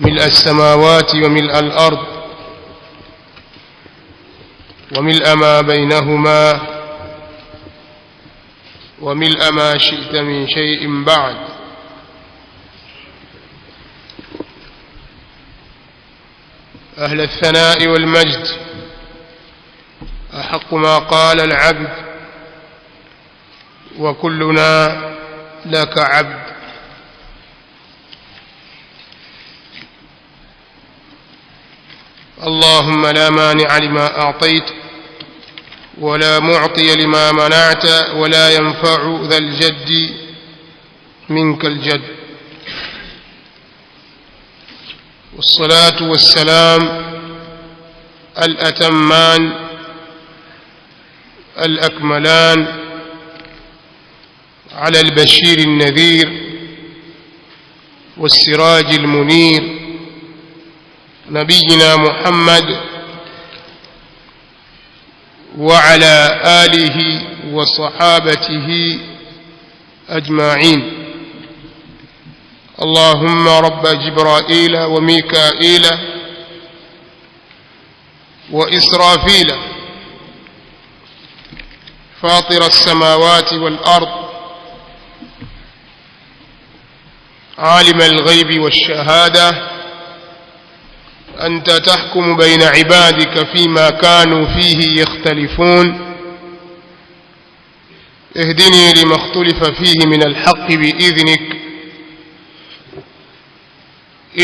ملء السماوات وملء الأرض وملء ما بينهما وملء ما شئت من شيء بعد. أهل الثناء والمجد أحق ما قال العبد وكلنا لك عبد. اللهم لا مانع لما أعطيت ولا معطي لما منعت ولا ينفع ذا الجد منك الجد. والصلاة والسلام الأتمان الأكملان على البشير النذير والسراج المنير نبينا محمد وعلى آله وصحابته أجمعين. اللهم رب جبرائيل وميكائيل وإسرافيل فاطر السماوات والأرض عالم الغيب والشهادة أنت تحكم بين عبادك فيما كانوا فيه يختلفون اهدني لما اختلف فيه من الحق بإذنك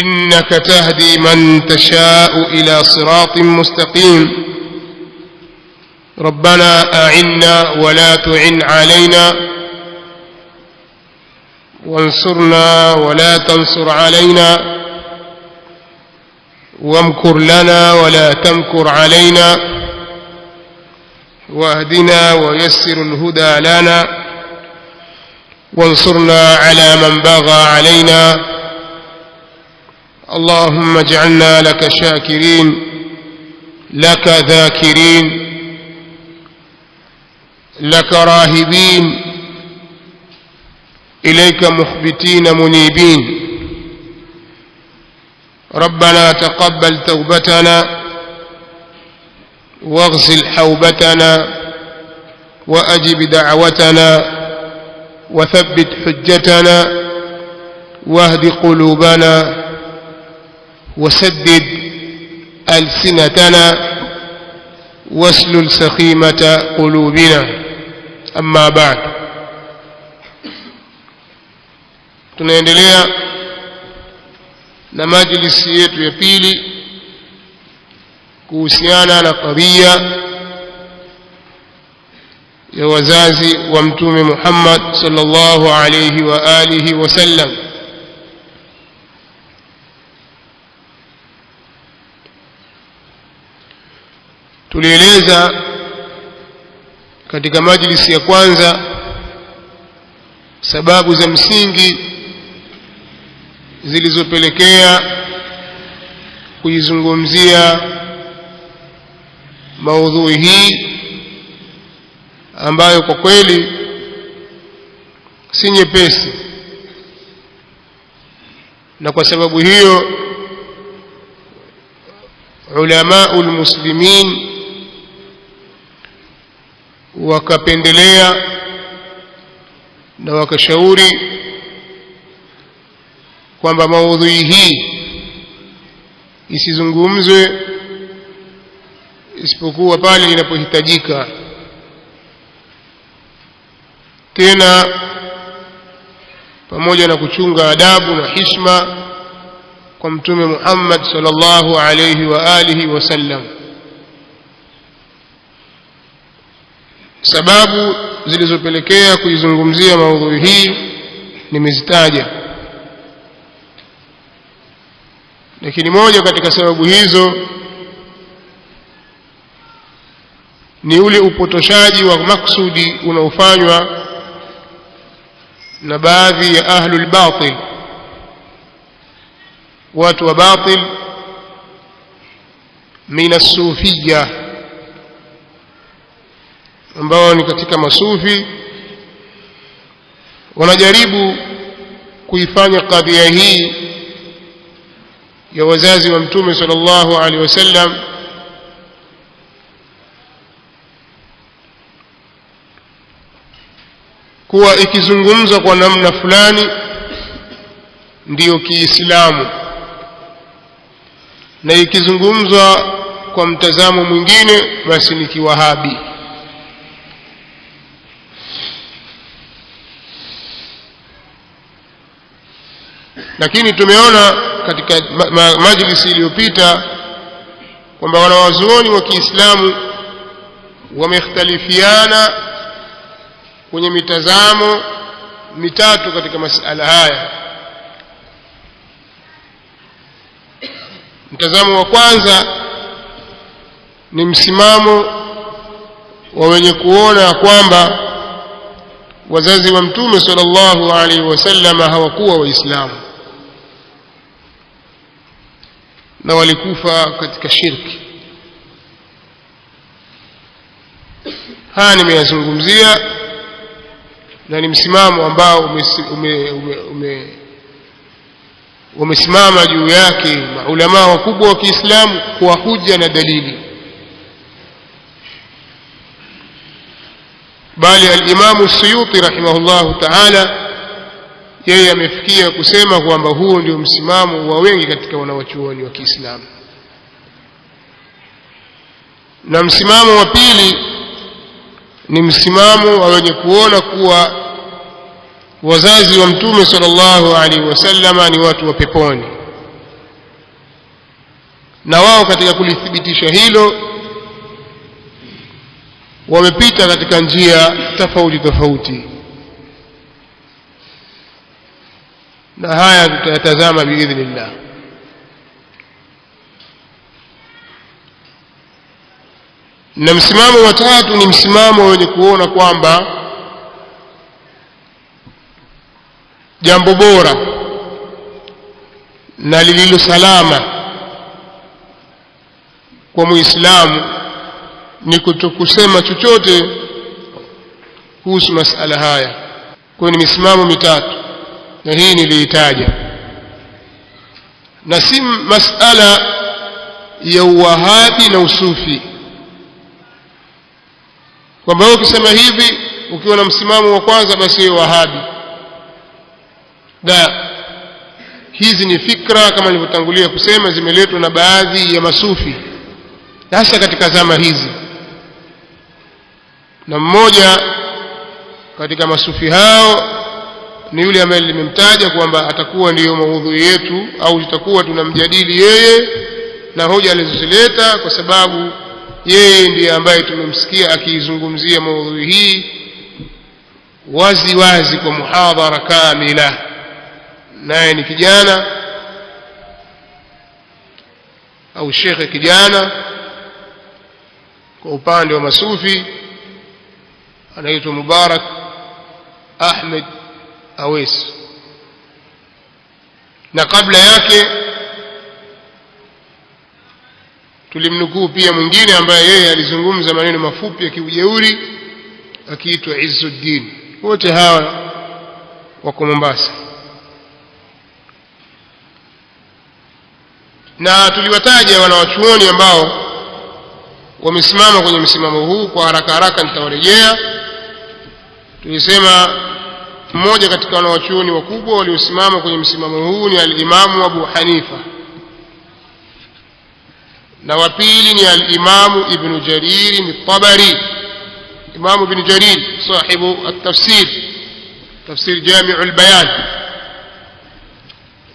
إنك تهدي من تشاء إلى صراط مستقيم. ربنا أعنا ولا تعن علينا وانصرنا ولا تنصر علينا وامكر لنا ولا تمكر علينا واهدنا ويسر الهدى لنا وانصرنا على من بغى علينا. اللهم اجعلنا لك شاكرين لك ذاكرين لك راهبين إليك مخبتين منيبين. ربنا تقبل توبتنا واغسل حوبتنا وأجب دعوتنا وثبت حجتنا واهد قلوبنا وسدد ألسنتنا واسلل سخيمة قلوبنا. أما بعد، tunaendelea na majlisi yetu ya pili kuhusiana na kadhia ya wazazi wa Mtume Muhammad sallallahu alayhi wa alihi wasallam. Tulieleza katika majlisi ya kwanza sababu za msingi zilizopelekea kuizungumzia maudhui hii ambayo kwa kweli si nyepesi, na kwa sababu hiyo ulamaul muslimin wakapendelea na wakashauri kwamba maudhui hii isizungumzwe isipokuwa pale inapohitajika, tena pamoja na kuchunga adabu na heshima kwa Mtume Muhammad sallallahu alayhi wa alihi wasallam. Sababu zilizopelekea kuizungumzia maudhui hii nimezitaja, lakini moja katika sababu hizo ni ule upotoshaji wa maksudi unaofanywa na baadhi ya ahlul batil, watu wa batil min as-sufiyya, ambao ni katika masufi, wanajaribu kuifanya kadhia hii ya wazazi wa Mtume sallallahu alaihi wasallam kuwa ikizungumzwa kwa namna fulani ndiyo Kiislamu, na ikizungumzwa kwa mtazamo mwingine basi ni Kiwahabi. Lakini tumeona katika majlisi iliyopita kwamba wanawazuoni wa Kiislamu wamekhtalifiana kwenye mitazamo mitatu katika masala haya. Mtazamo wa kwanza ni msimamo wa wenye kuona kwamba wazazi wa Mtume sallallahu alaihi wasallam hawakuwa Waislamu na walikufa katika shirki. Haya nimeyazungumzia na ni msimamo ambao umesimama juu yake maulama wakubwa wa Kiislamu kwa hujja na dalili. Bali al-Imam Suyuti rahimahullahu ta'ala yeye amefikia kusema kwamba huo ndio msimamo wa wengi katika wanawachuoni wa Kiislamu. Na msimamo wa pili ni msimamo wa wenye kuona kuwa wazazi wa Mtume sallallahu alaihi wasallam ni watu wa peponi, na wao katika kulithibitisha hilo wamepita katika njia tofauti tofauti, na haya tutayatazama biidhnillah. Na msimamo wa tatu ni msimamo wenye kuona kwamba jambo bora na lililo salama kwa Muislamu ni kutokusema chochote kuhusu masala haya. Kwa ni misimamo mitatu, na hii niliitaja, na si masala ya uwahabi na usufi, kwamba wewe ukisema hivi ukiwa na msimamo wa kwanza basi wewe wahabi. Hizi ni fikra kama nilivyotangulia kusema zimeletwa na baadhi ya masufi hasa katika zama hizi, na mmoja katika masufi hao ni yule ambaye nimemtaja kwamba atakuwa ndiyo maudhui yetu, au tutakuwa tunamjadili yeye na hoja alizozileta, kwa sababu yeye ndiye ambaye tumemsikia akiizungumzia maudhui hii wazi wazi kwa muhadhara kamila. Naye ni kijana au shekhe kijana kwa upande wa masufi, anaitwa Mubarak Ahmed Awais. Na kabla yake tulimnukuu pia mwingine ambaye yeye alizungumza maneno mafupi ya kiujeuri akiitwa Izzuddin. Wote hawa wako Mombasa, na tuliwataja wanawachuoni ambao wamesimama kwenye msimamo huu. Kwa haraka haraka nitawarejea. Tulisema mmoja katika wanawachuoni wakubwa waliosimama kwenye msimamo huu ni al-Imamu Abu Hanifa, na wa pili ni al-Imamu Ibn Jarir al-Tabari, Imamu Ibn Jarir sahibu at-tafsir, tafsir Jami' al-Bayan.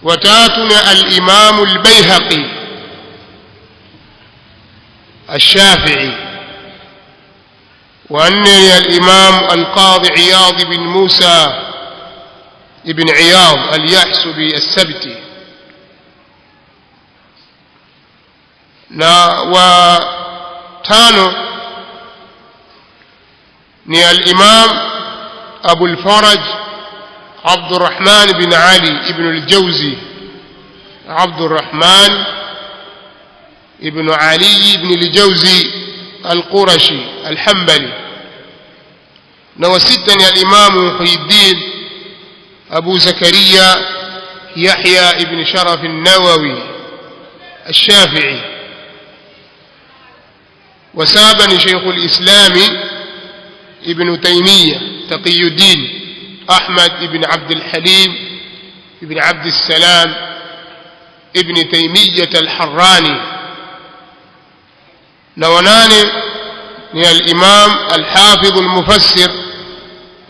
Wa tatu ni al-Imamu al-Bayhaqi الشافعي. وأنني الإمام القاضي عياض بن موسى ابن عياض اليحسبي السبتي. وتانو ني الإمام أبو الفرج عبد الرحمن بن علي ابن الجوزي، عبد الرحمن ابن علي بن الجوزي القرشي الحنبلي. وستني الإمام محي الدين أبو زكريا يحيى ابن شرف النووي الشافعي. وسابني شيخ الإسلام ابن تيمية تقي الدين أحمد ابن عبد الحليم ابن عبد السلام ابن تيمية الحراني. نوناني هي الإمام الحافظ المفسر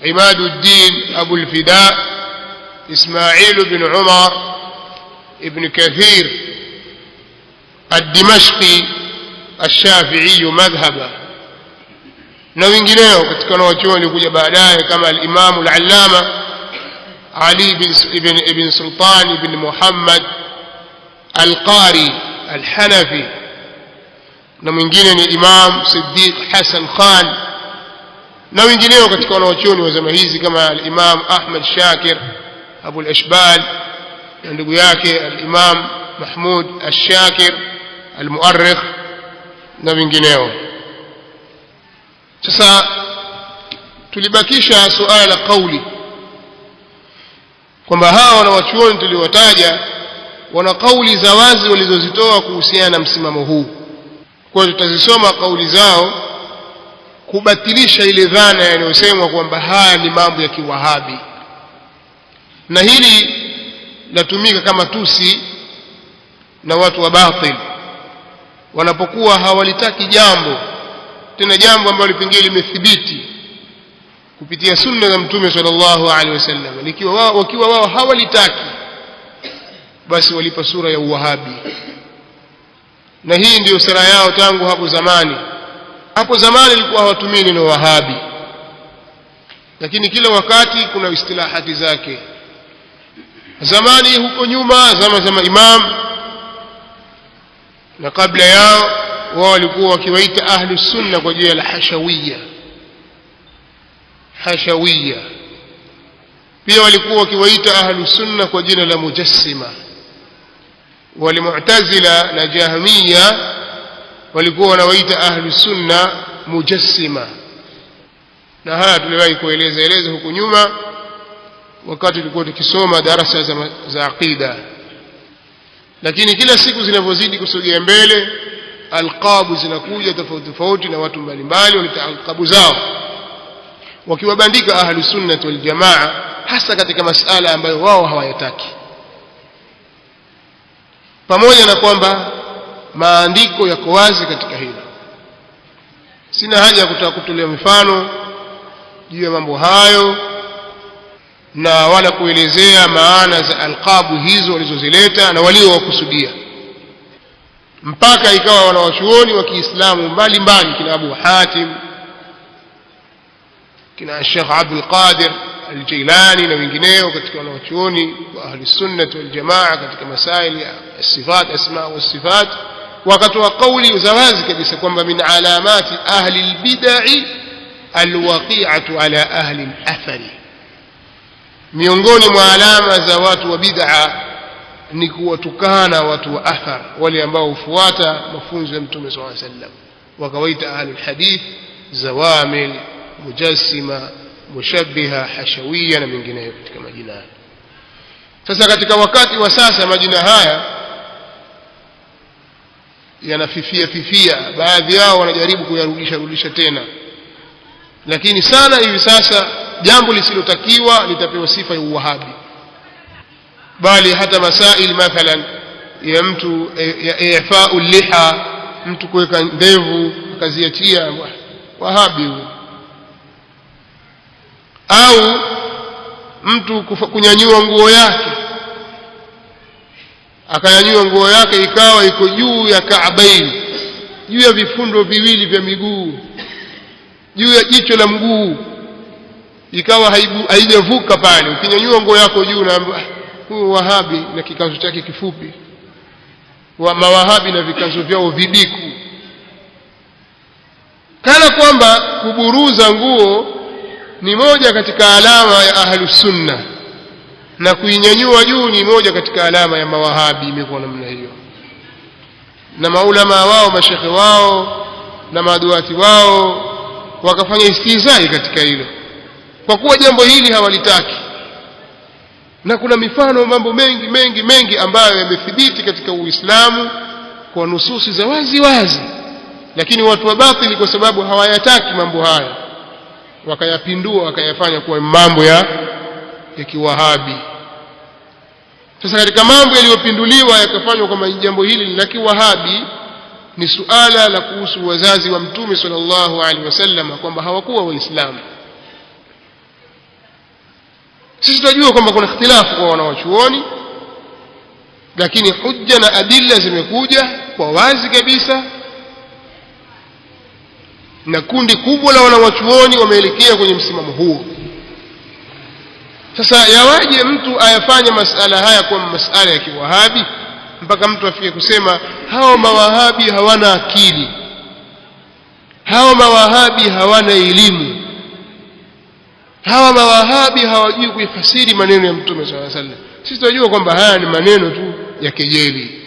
عماد الدين أبو الفداء إسماعيل بن عمر ابن كثير الدمشقي الشافعي مذهبا. na wengineo katika wanachuoni kuja baadaye kama al-Imam al-Allama Ali ibn Sultan ibn Muhammad al-Qari al-Hanafi, na mwingine ni Imam Siddiq Hassan Khan, na wengineo katika wanachuoni wa zama hizi kama al-Imam Ahmad Shakir Abu al-Ashbal na ndugu yake al-Imam Mahmud al-Shakir al-Mu'arrikh na wengineo. Sasa tulibakisha suala la kauli kwamba hawa wanawachuoni tuliwataja wana kauli za wazi walizozitoa kuhusiana na msimamo huu. Kwa hiyo tutazisoma kauli zao kubatilisha ile dhana inayosemwa kwamba haya ni mambo ya kiwahabi, na hili latumika kama tusi na watu wa batil wanapokuwa hawalitaki jambo, tena jambo ambalo pengine limethibiti kupitia sunna za Mtume sallallahu alaihi wasallam, wakiwa wao hawalitaki, basi walipa sura ya uwahabi. Na hii ndiyo sera yao tangu hapo zamani. Hapo zamani ilikuwa hawatumii neno wahabi, lakini kila wakati kuna istilahati zake. Zamani huko nyuma, zama za Imam na kabla yao, wao walikuwa wakiwaita ahli sunna kwa jina la hashawiyya. Hashawiyya pia walikuwa wakiwaita ahli sunna kwa jina la mujassima. Wale mu'tazila na jahmiyya walikuwa wanawaita ahli sunna mujassima, na haya tuliwahi kueleza huko nyuma wakati tulikuwa tukisoma darasa za aqida. Lakini kila siku zinavyozidi kusogea mbele, alqabu zinakuja tofauti tofauti na watu mbalimbali walita alqabu zao wakiwabandika ahli sunnah wal jamaa, hasa katika masala ambayo wao hawayataki, pamoja na kwamba maandiko yako wazi katika hilo. Sina haja ya kutaka kutolea mifano juu ya mambo hayo na wala kuelezea maana za alqabu hizo walizozileta na waliowakusudia, mpaka ikawa wanawachuoni wa Kiislamu mbalimbali kina Abu Hatim, kina Sheikh Abdul Qadir al-Jilani na wengineo katika wanawachuoni wa ahli sunnah wal jamaa katika masaili ya sifat, asma wa sifat, wakatoa kauli za wazi kabisa kwamba min alamati ahli al-bid'ah al-waqi'atu ala ahli al-athari, miongoni mwa alama za watu wa bid'a ni kuwatukana watu wa athar, wale ambao hufuata mafunzo ya Mtume sallallahu alaihi wasallam. Wakawaita ahli alhadith zawamil, mujassima, mushabbiha, hashawiyya na mengineyo katika majina haya. Sasa katika wakati wa sasa majina haya yanafifia, baadhi yao wanajaribu kuyarudisha tena, lakini sana hivi sasa jambo lisilotakiwa litapewa sifa ya uwahabi. Bali hata masail mathalan ya mtu ifa'ul liha, mtu kuweka ndevu akaziachia, wahabi huyo. Au mtu kunyanyua nguo yake, akanyanyua nguo yake ikawa iko juu ya kaabaini, juu ya vifundo viwili vya miguu, juu ya jicho la mguu, ikawa haijavuka pale. Ukinyanyua nguo yako juu na huyo wahabi na kikanzo chake kifupi, wa mawahabi na vikanzo vyao vibiku, kana kwamba kuburuza nguo ni moja katika alama ya ahlus sunna na kuinyanyua juu ni moja katika alama ya mawahabi. Imekuwa namna hiyo, na maulama wao, mashekhe wao na maduati wao wakafanya istihzai katika hilo, kwa kuwa jambo hili hawalitaki. Na kuna mifano mambo mengi ambayo yamethibiti katika Uislamu kwa nususi za wazi wazi, lakini watu wa batili kwa sababu hawayataki mambo haya wakayapindua wakayafanya kuwa mambo ya kiwahabi. Sasa katika mambo yaliyopinduliwa yakafanywa kama jambo hili la kiwahabi ni suala la kuhusu wazazi wa Mtume sallallahu alaihi wasallam, kwamba hawakuwa waislamu. Sisi tunajua kwamba kuna ikhtilafu kwa wanawachuoni, lakini hujja na adilla zimekuja kwa wazi kabisa, na kundi kubwa la wanawachuoni wameelekea kwenye msimamo huo. Sasa yawaje mtu ayafanye masala haya kwa masala ya kiwahabi mpaka mtu afike kusema hao mawahabi hawana akili, hao mawahabi hawana elimu, hawa mawahabi hawajui kuifasiri maneno ya Mtume sallallahu alaihi wasallam? Sisi tunajua kwamba haya ni maneno tu ya kejeli,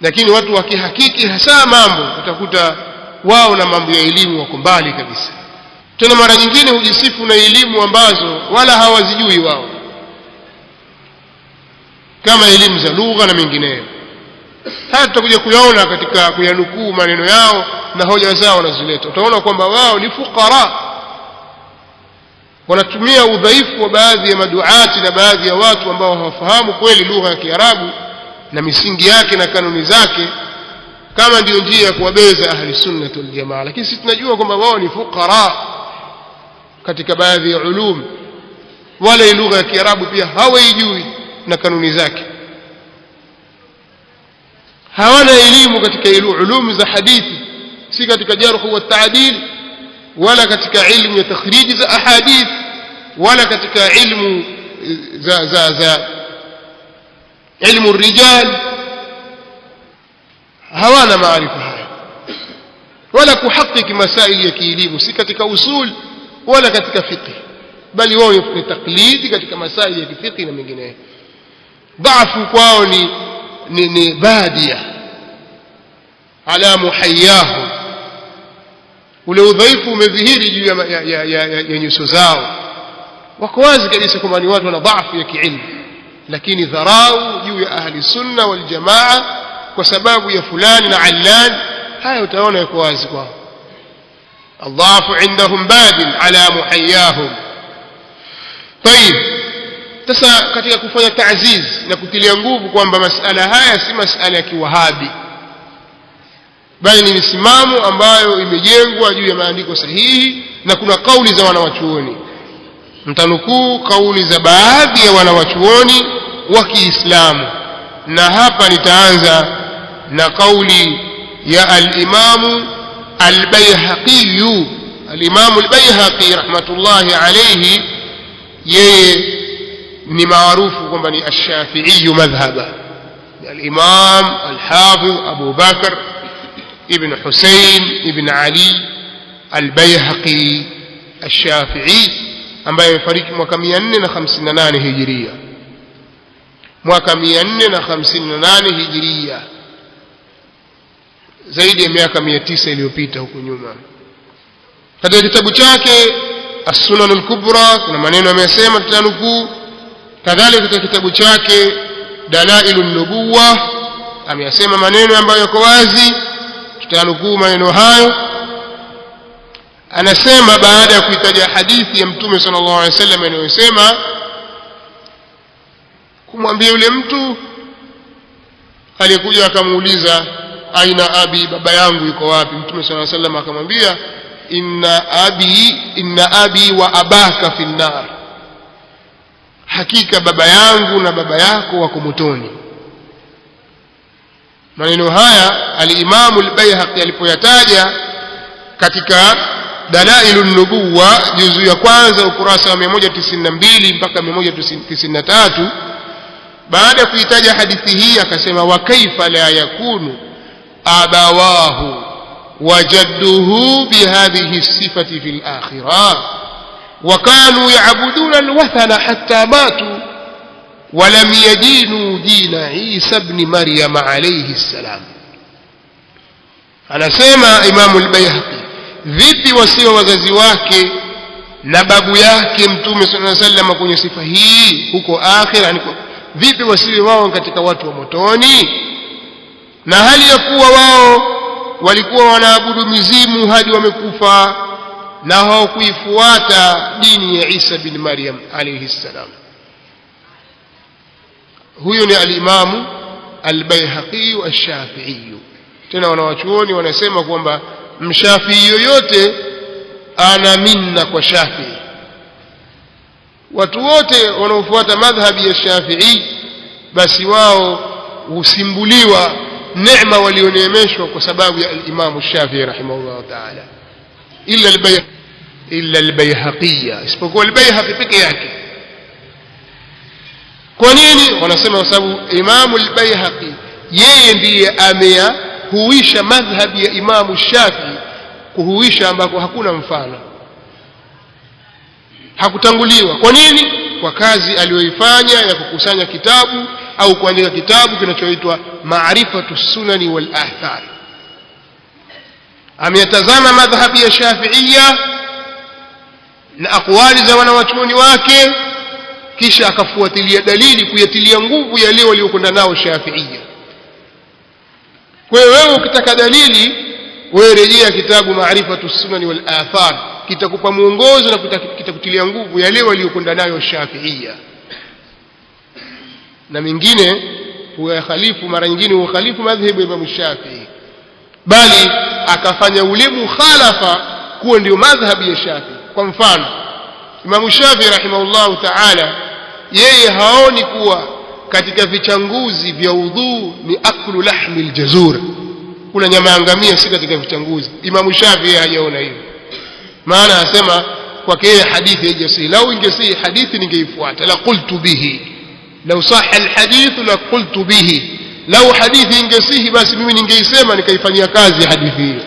lakini watu wakihakiki hasa mambo utakuta wao na mambo ya elimu wako mbali kabisa. Tena mara nyingine hujisifu na elimu ambazo wala hawazijui wao, kama elimu za lugha na mengineyo. Hata tutakuja kuyaona katika kuyanukuu maneno yao na hoja zao wanazileta, utaona kwamba wao ni fukara, wanatumia udhaifu wa baadhi ya maduati na baadhi ya watu ambao hawafahamu kweli lugha ya Kiarabu na misingi yake na kanuni zake, kama ndio njia ya kuwabeza ahli sunnah wal jamaa. Lakini sisi tunajua kwamba wao ni fukara katika baadhi ya ulum, wala lugha ya Kiarabu pia hawaijui na kanuni zake, hawana elimu katika ulum za hadithi, si katika jarh wa ta'dil, wala katika ilmu ya takhrij za ahadith, wala katika ilmu za ilmu rijal. hawana maarifa haya, wala kuhakiki masaili ya kielimu, si katika usul wala katika fiqh, bali wao ni taklidi katika masaili ya fiqh na mengineyo. Dhaifu kwao ni badia ala muhayyahu, ule udhaifu umedhihiri juu ya nyuso zao. Wako wazi kabisa kwamba ni watu wana dhaifu ya kiilmu, lakini dharau juu ya ahli sunna wal jamaa kwa sababu ya fulani na allan, haya utaona yako wazi kwao. Allahu indahum badin ala muhayyahum. Tayib, sasa katika kufanya ta'ziz na kutilia nguvu kwamba masala haya si masala ya kiwahabi, bali ni misimamo ambayo imejengwa juu ya maandiko sahihi, na kuna kauli za wanawachuoni. Mtanukuu kauli za baadhi ya wanawachuoni wa Kiislamu, na hapa nitaanza na kauli ya al-Imam al-Baihaqi. Al-Imam al-Baihaqi rahmatullahi alayhi, yeye ni maarufu kwamba ni ash-Shafi'i madhhaba. Al-Imam al-Hafidh Abu Bakr ibn Husayn ibn Ali al-Baihaqi ash-Shafi'i, ambaye amefariki mwaka 458 Hijria, mwaka 458 Hijria, zaidi ya miaka 900 iliyopita huko nyuma. Katika kitabu chake As-Sunan al-Kubra kuna maneno amesema tutanukuu. Kadhalika katika kitabu chake Dalailun Nubuwah ameyasema maneno ambayo yako wazi, tutanukuu maneno hayo. Anasema baada ya kuitaja hadithi ya Mtume sallallahu alaihi wasallam inayosema kumwambia yule mtu aliyekuja akamuuliza aina abi, baba yangu yuko wapi? Mtume sallallahu alaihi wasallam akamwambia inna abi wa abaka fi an-nar, hakika baba yangu na baba yako wako motoni. Maneno haya al-Imam al-Baihaqi alipoyataja katika Dalailun Nubuwa juzu ya kwanza ukurasa wa 192 mpaka 193, baada ya kuitaja hadithi hii akasema wa kaifa la yakunu abawahu wa jadduhu bihadhihi sifati fil akhirah wa kanu ya'buduna alwathana hatta matu wa lam yadinu dina Isa ibn Maryam alayhi salam. Anasema Imam al-Baihaqi, vipi wasio wazazi wake na babu yake Mtume sallallahu alaihi wasallam kwenye sifa hii huko akhira, vipi wasiwe wao katika watu wa motoni? Na hali ya kuwa wao walikuwa wanaabudu mizimu hadi wamekufa na hawakuifuata dini ya Isa bin Maryam alayhi salam. Huyo ni al-Imam al-Baihaqi wa al-Shafi'i. Tena wanawachuoni wanasema kwamba mshafii yoyote ana minna kwa Shafi'i. Watu wote wanaofuata madhhabi ya Shafi'i basi wao husimbuliwa neema walioneemeshwa kwa sababu ya al-Imam Shafi'i rahimahullah ta'ala, illa al-Baihaqi, isipokuwa al-Baihaqi peke yake. Kwa nini? Wanasema kwa sababu Imam al-Baihaqi yeye ndiye amehuisha madhhabi ya Imam Shafi'i, kuhuisha ambako hakuna mfano, hakutanguliwa. Kwa nini? Kwa kazi aliyoifanya ya kukusanya kitabu au kuandika kitabu kinachoitwa Ma'rifatu Sunani wal Athar. Ameyatazama madhhabi ya Shafi'iyya na aqwali za wanawachuoni wake, kisha akafuatilia dalili kuyatilia nguvu yale waliokwenda nao Shafi'iyya. Kwa hiyo wewe ukitaka dalili, wewe rejea kitabu Ma'rifatu Sunani wal Athar, kitakupa mwongozo na kitakutilia nguvu yale waliokwenda nayo Shafi'iyya. Na mingine huwa khalifu, mara nyingine huwa khalifu madhhabu ya Imam Shafi'i, bali akafanya ule mukhalafa kuwa ndio madhhabi ya Shafi'i. Kwa mfano, Imam Shafi'i rahimahullahu ta'ala yeye haoni kuwa katika vichanguzi vya udhu ni aklu lahmi aljazur, kuna nyama ya ngamia si katika vichanguzi. Imam Shafi'i hajaona hivyo, maana anasema kwake yeye hadithi haijasihi. Lau ingesihi hadithi ningeifuata, la qultu bihi, lau sahha alhadith la qultu bihi, lau hadithi ingesihi basi mimi ningeisema nikaifanyia kazi hadithi hiyo.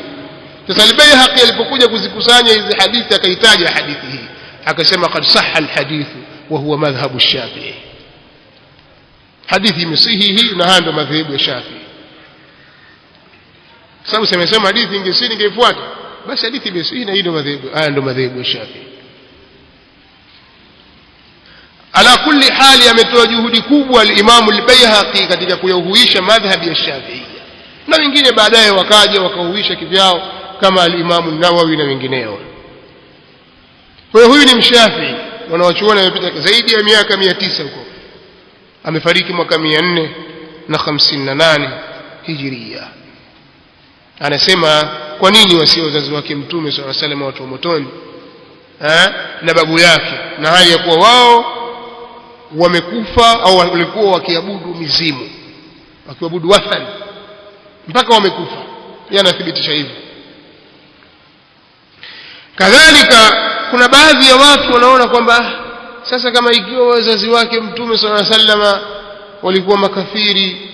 Sasa al-Baihaqi alipokuja kuzikusanya hizi hadithi akaitaja hadithi hii, akasema qad sahha alhadith wa huwa madhhabu Shafi'i, hadithi imesihi hii na ndio madhhabu ya Shafi'i. Sababu semesema hadithi ingesihi ningeifuata, basi hadithi imesihi na hii ndio madhhabu ya Shafi'i. Ala kulli hali ametoa juhudi kubwa al-Imam al-Baihaqi katika kuyahuisha madhhabi ya Shafi'iyya, na wengine baadaye wakaja wakahuisha kivyao kama al-Imam an-Nawawi na wengineo. Kwa hiyo huyu ni mshafi'i, wanawachuoni wamepita zaidi ya miaka 900 huko, amefariki mwaka 458 Hijria. Anasema kwa nini wasio wazazi wake Mtume sallallahu alaihi wasallam watu wa motoni na babu yake, na hali ya kuwa wao wamekufa au walikuwa wakiabudu mizimu, wakiabudu wathani mpaka wamekufa. Yeye anathibitisha hivyo. Kadhalika kuna baadhi ya watu wanaona kwamba sasa kama ikiwa wazazi wake Mtume sallallahu alaihi wasallam walikuwa makafiri,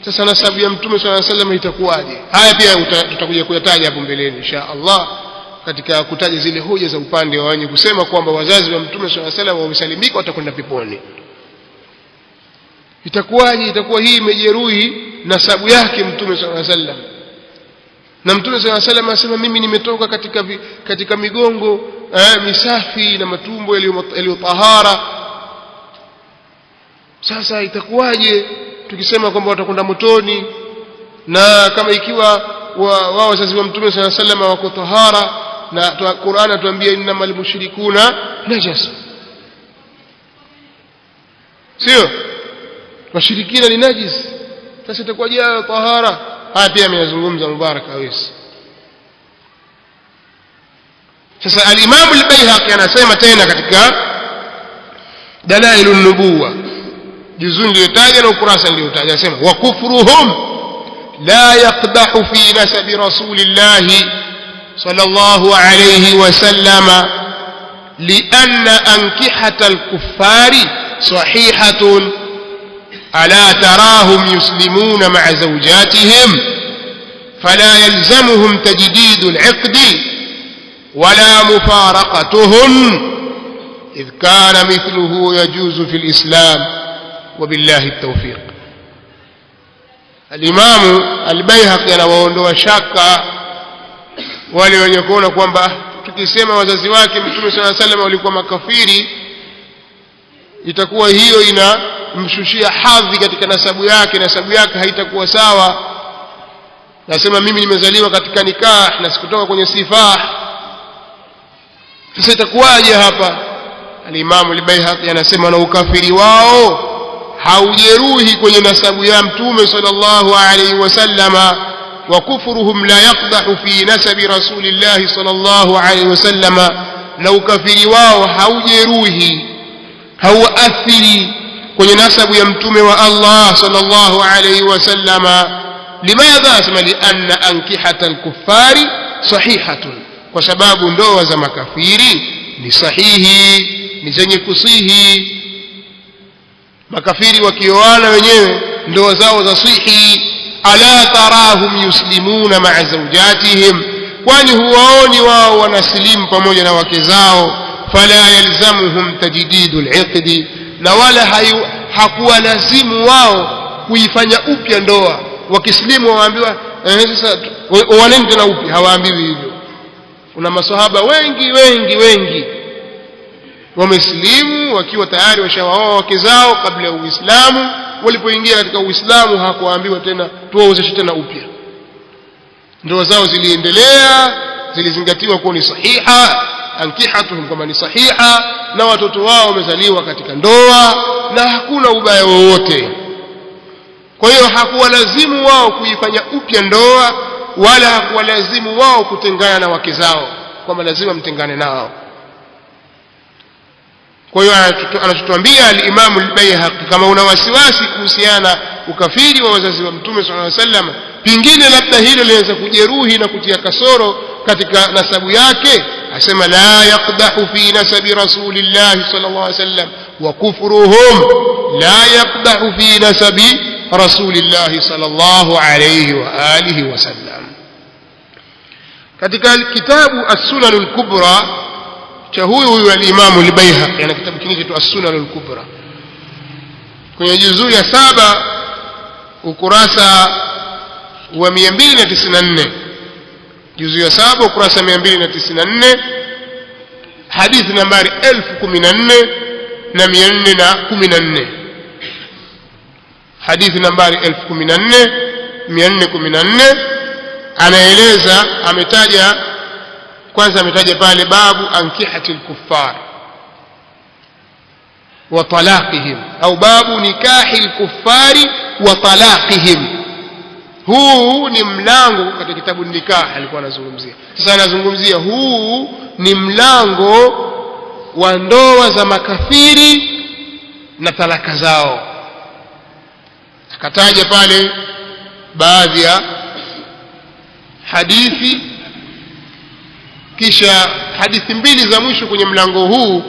sasa nasabu ya Mtume sallallahu alaihi wasallam itakuwaje? Haya pia tutakuja kuyataja hapo mbeleni insha Allah, katika kutaja zile hoja za upande wa wenye kusema kwamba wazazi wa Mtume sallallahu alaihi wasallam wamesalimika watakwenda peponi. Itakuwaje? Itakuwa hii imejeruhi nasabu yake Mtume sallallahu alaihi wasallam, na Mtume sallallahu alaihi wasallam anasema mimi nimetoka katika migongo misafi na matumbo yaliyotahara. Sasa itakuwaje tukisema kwamba watakwenda motoni, na kama ikiwa wao wazazi wa Mtume sallallahu alaihi wasallam wako tahara, na Qur'an atuambia innamal mushrikuna najas, sio washirikina ni najis. Sasa itakuwaje tahara? Haya pia ameyazungumza Mubarak Awesi. Sasa al-Imam al-Baihaqi anasema tena katika Dalailun Nubuwa, juzuu niliyotaja na ukurasa niliotaja, anasema wa kufruhum la yaqdahu fi nasabi rasulillahi sallallahu alayhi wasallam lianna ankihata al-kuffari sahihatun ألا تراهم يسلمون مع زوجاتهم فلا يلزمهم تجديد العقد ولا مفارقتهم إذ كان مثله يجوز في الإسلام وبالله التوفيق. الإمام البيهقي anawaondoa shaka wale wenye kuona kwamba tukisema wazazi wake Mtume صلى الله عليه وسلم walikuwa makafiri itakuwa hiyo unamshushia hadhi katika nasabu yake haitakuwa sawa. Nasema mimi nimezaliwa katika nikah na sikutoka kwenye sifah, sasa itakuwaje hapa? Al-Imam al-Baihaqi anasema na ukafiri wao haujeruhi kwenye nasabu ya Mtume sallallahu alayhi wasallama, wa kufruhum la yaqdahu fi nasabi rasulillahi sallallahu alayhi wasallama, na ukafiri wao haujeruhi, hauathiri kwenye nasabu ya Mtume wa Allah sallallahu alayhi wasallama. Limadha? Asema lianna ankihata al-kuffari sahihatun, kwa sababu ndoa za makafiri ni sahihi, ni zenye kusihi. Makafiri wakioana wenyewe ndoa zao za sihi. Ala tarahum yuslimuna ma'a zawjatihim, kwani huwaoni wao wanasilimu pamoja na wake zao. Fala yalzamuhum tajdidu al-'iqdi, na wala hakuwa lazimu wao kuifanya upya ndoa. Wakislimu waambiwa sasa oaneni tena upya, hawaambiwi hivyo. Kuna maswahaba wengi wameslimu wakiwa tayari washawaoa wake zao kabla ya Uislamu. Walipoingia katika Uislamu hakuambiwa tena tuwaozeshe tena upya. Ndoa zao ziliendelea, zilizingatiwa kuwa ni sahiha, ankihatuhum kama ni sahiha, na watoto wao wamezaliwa katika ndoa na hakuna ubaya wowote. Kwa hiyo hakuwa lazimu wao kuifanya upya ndoa, wala hakuwa lazimu wao kutengana na wake zao kwamba lazima mtengane nao. Kwa hiyo anatuambia al-Imam al-Baihaqi, kama una wasiwasi kuhusiana ukafiri wa wazazi wa Mtume sallallahu alaihi wasallam, pingine labda hilo linaweza kujeruhi na kutia kasoro katika nasabu yake, asema la yaqdahu fi nasabi rasulillah sallallahu alaihi wasallam wa kufruhum la yaqdahu fi nasabi rasulillah sallallahu alaihi wa alihi wasallam. Katika kitabu as-Sunan al-Kubra cha huyu al-Imam al-Baihaqi, ana kitabu kingine cha as-Sunan al-Kubra, kwenye juzuu ya 7 ukurasa wa 294, juzuu ya 7 ukurasa 294, hadithi nambari 1014,414, hadithi nambari 1014,414. Anaeleza, ametaja pale babu ankihati al-kuffar wa talaqihim, au babu nikahi al-kuffari wa talaqihim. Huu ni mlango katika kitabu nikah alikuwa anazungumzia. Sasa anazungumzia huu ni mlango wa ndoa za makafiri na talaka zao. Akataja pale baadhi ya hadithi, kisha hadithi mbili za mwisho kwenye mlango huu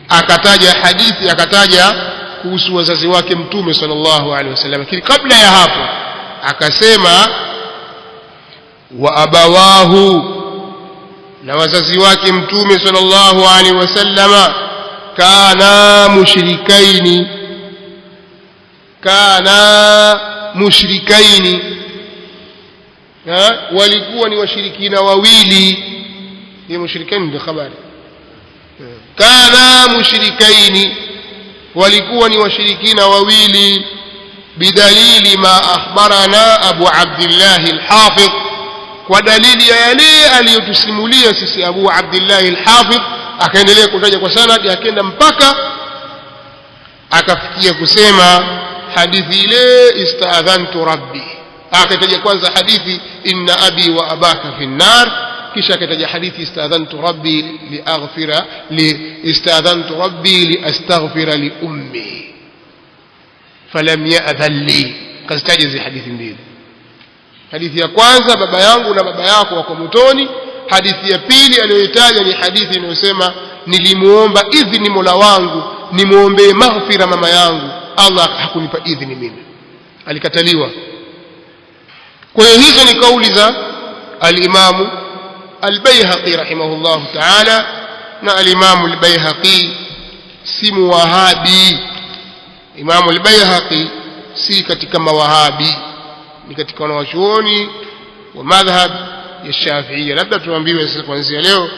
akataja kuhusu wazazi wake Mtume sallallahu alaihi wasallam. Lakini kabla ya hapo akasema wa abawahu, na wazazi wake Mtume sallallahu alaihi wasallam kana mushrikaini, walikuwa ni washirikina wawili. Hii mushrikaini ndio habari. Kana mushrikaini, walikuwa ni washirikina wawili. Bidalili ma akhbarana Abu Abdullah al-Hafidh, kwa dalili ya yale aliyotusimulia sisi Abu Abdullah al-Hafidh. Akaendelea kutaja kwa sanad, akaenda mpaka akafikia kusema hadithi ile ista'adhantu rabbi. Akataja kwanza hadithi inna abi wa abaka fi an-nar, kisha akataja hadithi ista'adhantu rabbi liastaghfira li ummi falam ya'dhan li. Kazitaja hizi hadithi mbili. Hadithi ya kwanza, baba yangu na baba yako wako motoni. Hadithi ya pili aliyoitaja ni hadithi inayosema nilimuomba idhini Mola wangu nimuombee maghfira mama yangu, Allah hakunipa idhini mimi, alikataliwa. Kwa hiyo hizo ni kauli za al-Imam al-Baihaqi rahimahullah ta'ala. Na al-Imam al-Baihaqi si muwahabi. Imam al-Baihaqi si katika mawahabi, ni katika wanawachuoni wa madhhab ya Shafi'iyya. Labda tuambiwe sasa kuanzia leo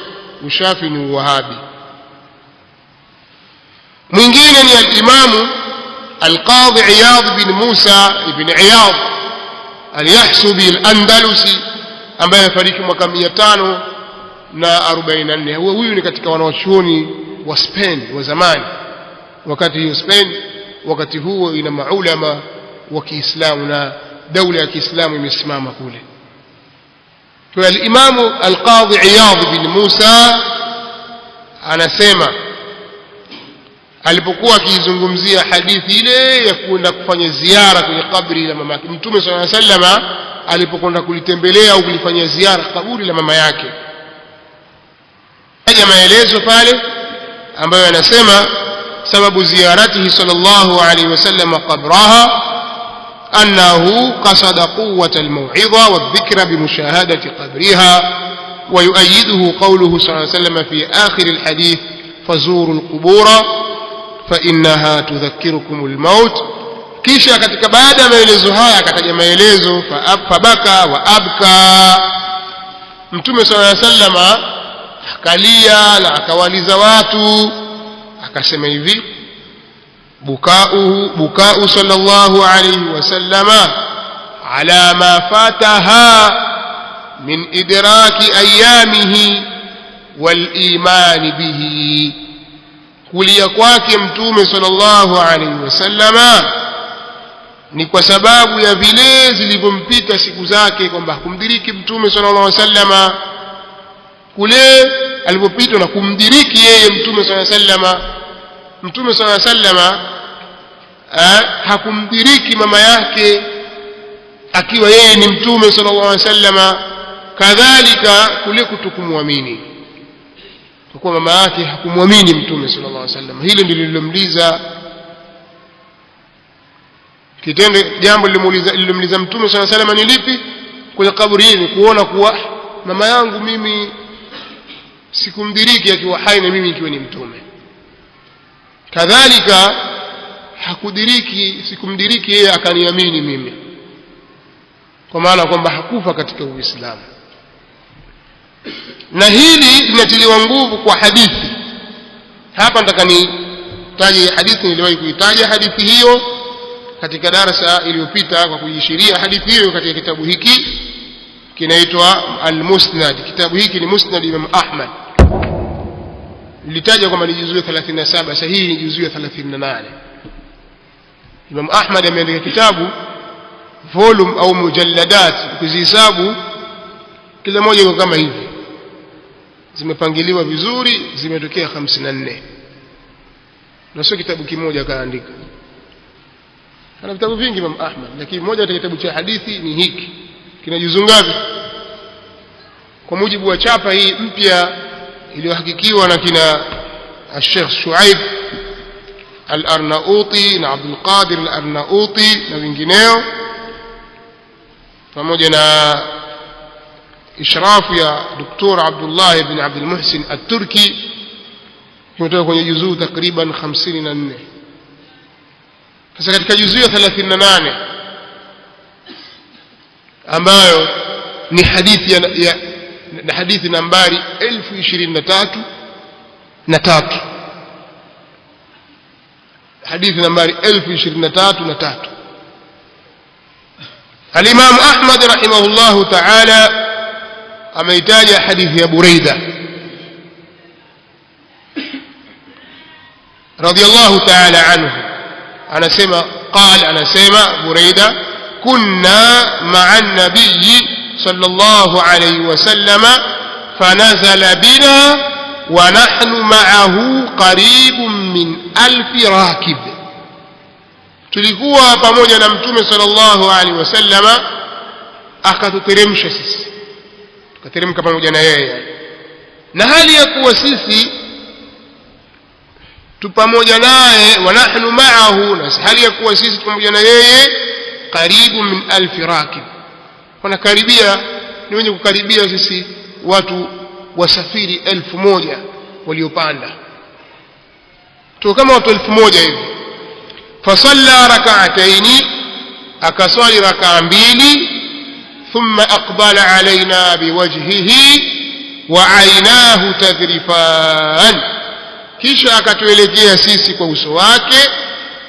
ushafi ni uwahabi. Mwingine ni al-Imam القاضي عياض بن موسى بن عياض اليحسبي الأندلسي ambaye fariki mwaka 544. Huyu ni katika wanawachuoni wa Spain wa zamani, wakati hiyo Spain wakati huo ina maulama wa Kiislamu na daula ya Kiislamu imesimama kule. Kwa al-Imam al-Qadhi Iyadh bin Musa anasema alipokuwa akizungumzia hadithi ile ya kwenda kufanya ziara kwenye kaburi la mama yake Mtume sallallahu alaihi wasallam, alipokwenda kulitembelea au kulifanyia ziara kaburi la mama yake, haja maelezo pale ambayo yanasema sababu ziyaratihi sallallahu alaihi wasallam qabraha annahu qasada quwwata almaw'idha wadhikra bimushahadati qabriha wa yu'ayyiduhu qawluhu sallallahu alaihi wasallam fi akhir alhadith fazuru alqubura fa innaha tudhakkirukum almaut. Kisha katika baada ya maelezo haya akataja maelezo fabaka wa abka. Mtume sallallahu alaihi wasallam akalia na akawaliza watu, akasema hivi bukau sallallahu alayhi wasallama ala ma fataha min idraki ayamihi wal iman bihi. Kulia kwake Mtume sallallahu alayhi wasallama ni kwa sababu ya vile zilivyompita siku zake, kwamba kumdiriki Mtume sallallahu alayhi wasallama kule alipopitwa na kumdiriki yeye Mtume sallallahu alayhi wasallama. Mtume sallallahu alayhi wasallama hakumdiriki mama yake akiwa yeye ni Mtume sallallahu alayhi wasallama, kadhalika kule kutokumwamini, kwa kuwa mama yake hakumwamini Mtume sallallahu alayhi wasallam. Hilo ndilo lilomliza kitendo, jambo lilomliza Mtume sallallahu alayhi wasallam ni lipi kwenye kaburi hili? Kuona kuwa mama yangu mimi sikumdiriki akiwa hai na mimi ikiwa ni mtume, kadhalika sikumdiriki yeye akaniamini mimi, kwa maana kwamba hakufa katika Uislamu. Na hili linatiliwa nguvu kwa hadithi. Hapa nataka nitaje hadithi, niliwahi kuitaja hadithi hiyo katika darasa iliyopita kwa kujishiria hadithi hiyo katika kitabu hiki kinaitwa Al-Musnad. Kitabu hiki ni Musnad Imam Ahmad. Nilitaja kwamba ni juzuu 37, sahihi ni juzuu 38. Imam Ahmad ameandika kitabu volume au mujalladat, ukizihesabu kila moja iko kama hivi, zimepangiliwa vizuri, zimetokea 54, na sio kitabu kimoja kaandika. Ana vitabu vingi Imam Ahmad, lakini moja katika kitabu cha hadithi ni hiki. Kina juzuu ngapi? Kwa mujibu wa chapa hii mpya iliyohakikiwa na kina Sheikh Shuaib Al-Arnauti na Abdul Qadir Al-Arnauti na wengineo, pamoja na ishrafu ya Dr. Abdullah ibn Abdul Muhsin At-Turki, kimetoka kwenye juzuu takriban 54. Sasa katika juzuu ya 38 ambayo ni hadithi na hadithi nambari 1023 na 3, hadithi nambari 1023 na 3, Al-Imam Ahmad rahimahullahu ta'ala ameitaja hadithi ya Buraida radiyallahu ta'ala anhu. Anasema Buraida kunna ma'a an-nabiy sallallahu alayhi wasallam fanazala bina wa nahnu ma'ahu qaribun min 1000 rakib. Tulikuwa pamoja na Mtume sallallahu alayhi wasallam, akatuteremsha sisi, tukateremka pamoja na yeye, na hali ya kuwa sisi tu pamoja naye, wa nahnu ma'ahu, na hali ya kuwa sisi pamoja na yeye, karibu min 1000 rakib, wanakaribia, ni wenye kukaribia sisi watu wasafiri 1000 waliopanda tu, kama watu 1000 hivi. Fasalla rak'ataini, akaswali rak'a 2, thumma aqbala alaina biwajhihi wa aynahu tadhrifan, kisha akatuelekea sisi kwa uso wake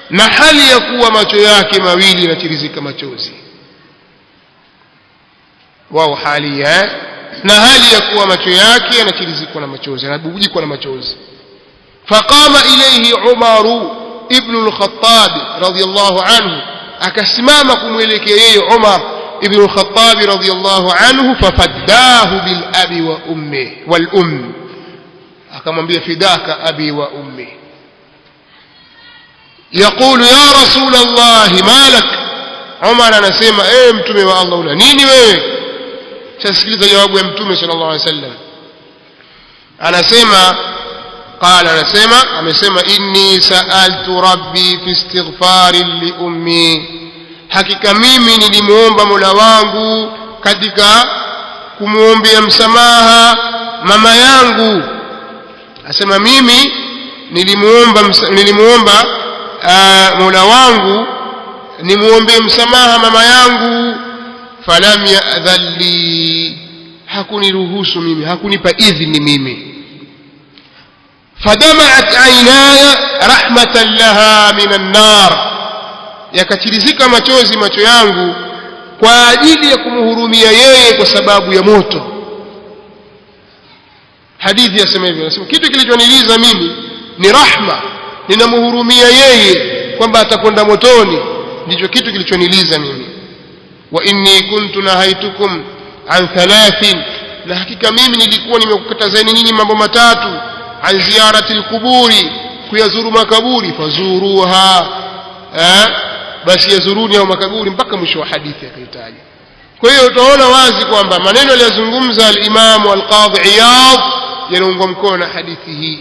na hali ya kuwa macho yake mawili yanachirizika machozi. Wao hali na hali ya kuwa macho yake yanachirizikwa na machozi, yanabubujikwa na machozi. Faqama ilayhi Umar ibn al-Khattab radiyallahu anhu, akasimama kumwelekea yeye Umar ibn al-Khattab radiyallahu anhu, fafaddahu bil abi wa ummi wal akamwambia fidaka abi wa ummi, yaqulu ya rasul Allah malak. Umar anasema mtume wa Allah, una nini wewe? Sikiliza jawabu ya mtume sallallahu alaihi wasallam. Amesema inni sa'altu rabbi fi istighfari li ummi, hakika mimi nilimuomba Mola wangu katika kumuombea msamaha mama yangu. Asema mimi nilimuomba Mola wangu nimuombee msamaha mama yangu. Falam ya'dhan li, hakuniruhusu mimi, hakunipa idhini mimi. Fadama'at aynaya rahmatan laha minan nar, yakachirizika machozi macho yangu kwa ajili ya kumhurumia yeye kwa sababu ya moto. Hadithi yasema hivyo, nasema kitu kilichoniliza mimi ni rahma, ninamhurumia yeye kwamba atakwenda motoni, ndicho kitu kilichoniliza mimi. Wa inni kuntu nahaitukum an thalathin, na hakika mimi nilikuwa nimekukatazeni nyinyi mambo matatu. An ziyarati alquburi, kuyazuru makaburi. Fazuruha, basi yazuruni au makaburi, mpaka mwisho wa hadithi akitaja. Kwa hiyo utaona wazi kwamba maneno aliyozungumza al-Imam al-Qadhi Iyad yanaungwa mkono na hadithi hii,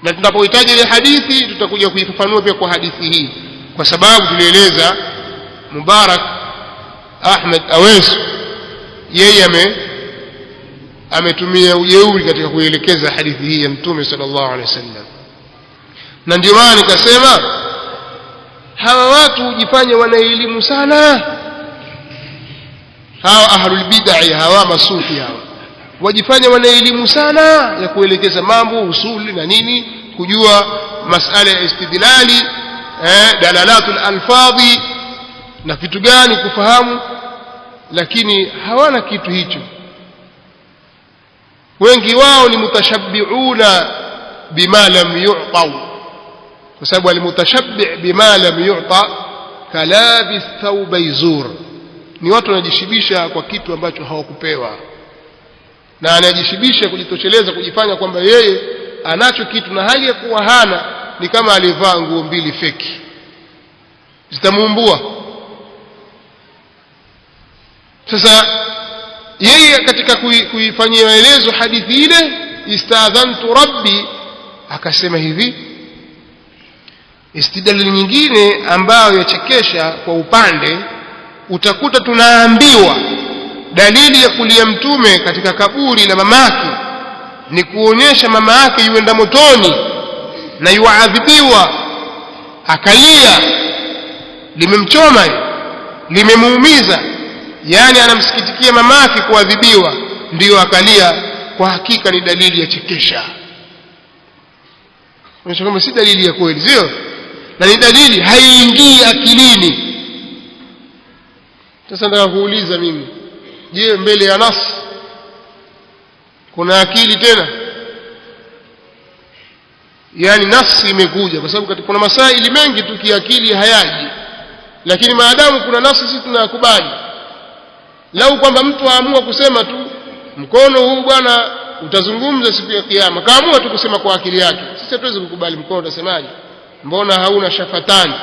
na tunapohitaji ile hadithi tutakuja kuifafanua pia kwa hadithi hii, kwa sababu tulieleza Mubarak Ahmed Awais yeye ametumia ujeuri katika kuelekeza hadithi hii ya Mtume sallallahu alaihi wasallam. Na ndio maana nikasema hawa watu hujifanya wana elimu sana, hawa ahlul bid'ah, hawa masufi hawa wajifanya wana elimu sana ya kuelekeza mambo usuli na nini, kujua masala ya istidlali, dalalatul alfadhi na vitu gani kufahamu, lakini hawana kitu hicho. Wengi wao ni mutashabbi'una bima lam yu'ta, kwa sababu alimutashabbi' bima lam yu'ta kalabis thawbay zur, ni watu wanajishibisha kwa kitu ambacho hawakupewa, na anajishibisha kujitosheleza, kujifanya kwamba yeye anacho kitu na hali ya kuwa hana. Ni kama alivaa nguo mbili feki, zitamuumbua. Sasa yeye katika kuifanyia maelezo hadithi ile, istadhantu rabbi, akasema hivi. Istidlali nyingine ambayo yachekesha kwa upande, utakuta tunaambiwa dalili ya kulia mtume katika kaburi la mamake ni kuonyesha mama yake yuenda motoni na yuadhibiwa, akalia, limemchoma, limemuumiza, yani anamsikitikia mamake kuadhibiwa, ndiyo akalia. Kwa hakika ni dalili ya chekesha, unaona kama si dalili ya kweli, sio? Na ni dalili haiingii akilini. Sasa nataka kuuliza mimi, je, mbele ya nas kuna akili tena? Yani nafsi imekuja, kwa sababu kuna masaili mengi tu kiakili hayaji, lakini maadamu kuna nafsi sisi tunayakubali. Lau kwamba mtu aamua kusema tu mkono huu bwana utazungumza siku ya kiyama, kaamua tu kusema kwa akili yake, sisi hatuwezi kukubali. Mkono utasemaje? Mbona hauna shafatani,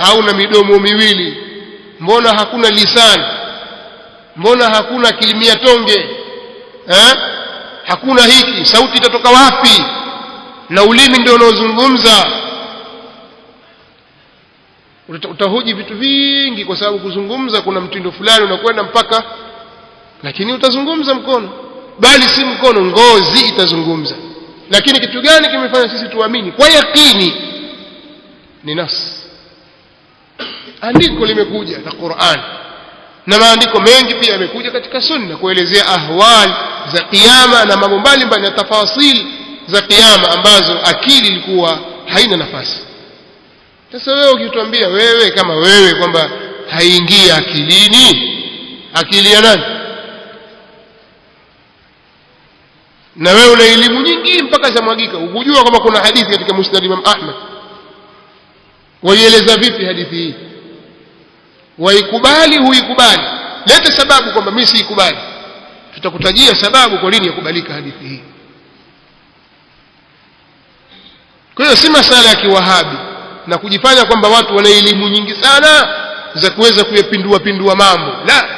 hauna midomo miwili, mbona hakuna lisani, mbona hakuna kilimia tonge, hakuna hiki, sauti itatoka wapi? Na ulimi ndio unaozungumza. Utahoji vitu vingi, kwa sababu kuzungumza kuna mtindo fulani unakwenda mpaka, lakini utazungumza mkono, bali si mkono, ngozi itazungumza. Lakini kitu gani kimefanya sisi tuamini kwa yakini? Ni nafsi. Andiko limekuja na Qur'an, na maandiko mengi pia yamekuja katika sunna kuelezea ahwal za kiyama na mambo mbalimbali na tafasili za kiyama ambazo akili ilikuwa haina nafasi. Sasa wewe ukituambia wewe kama wewe kwamba haingii akilini, akili ya nani? Na wewe una elimu nyingi mpaka zamwagika, ukujua kama kuna hadithi katika Musnad Imam Ahmad, waieleza vipi hadithi hii? Waikubali huikubali? Leta sababu kwamba mimi siikubali, tutakutajia sababu kwa nini yakubalika hadithi hii. Kwa hiyo si masala ya kiwahabi na kujifanya kwamba watu wana elimu nyingi sana za kuweza kuyapindua mambo, la.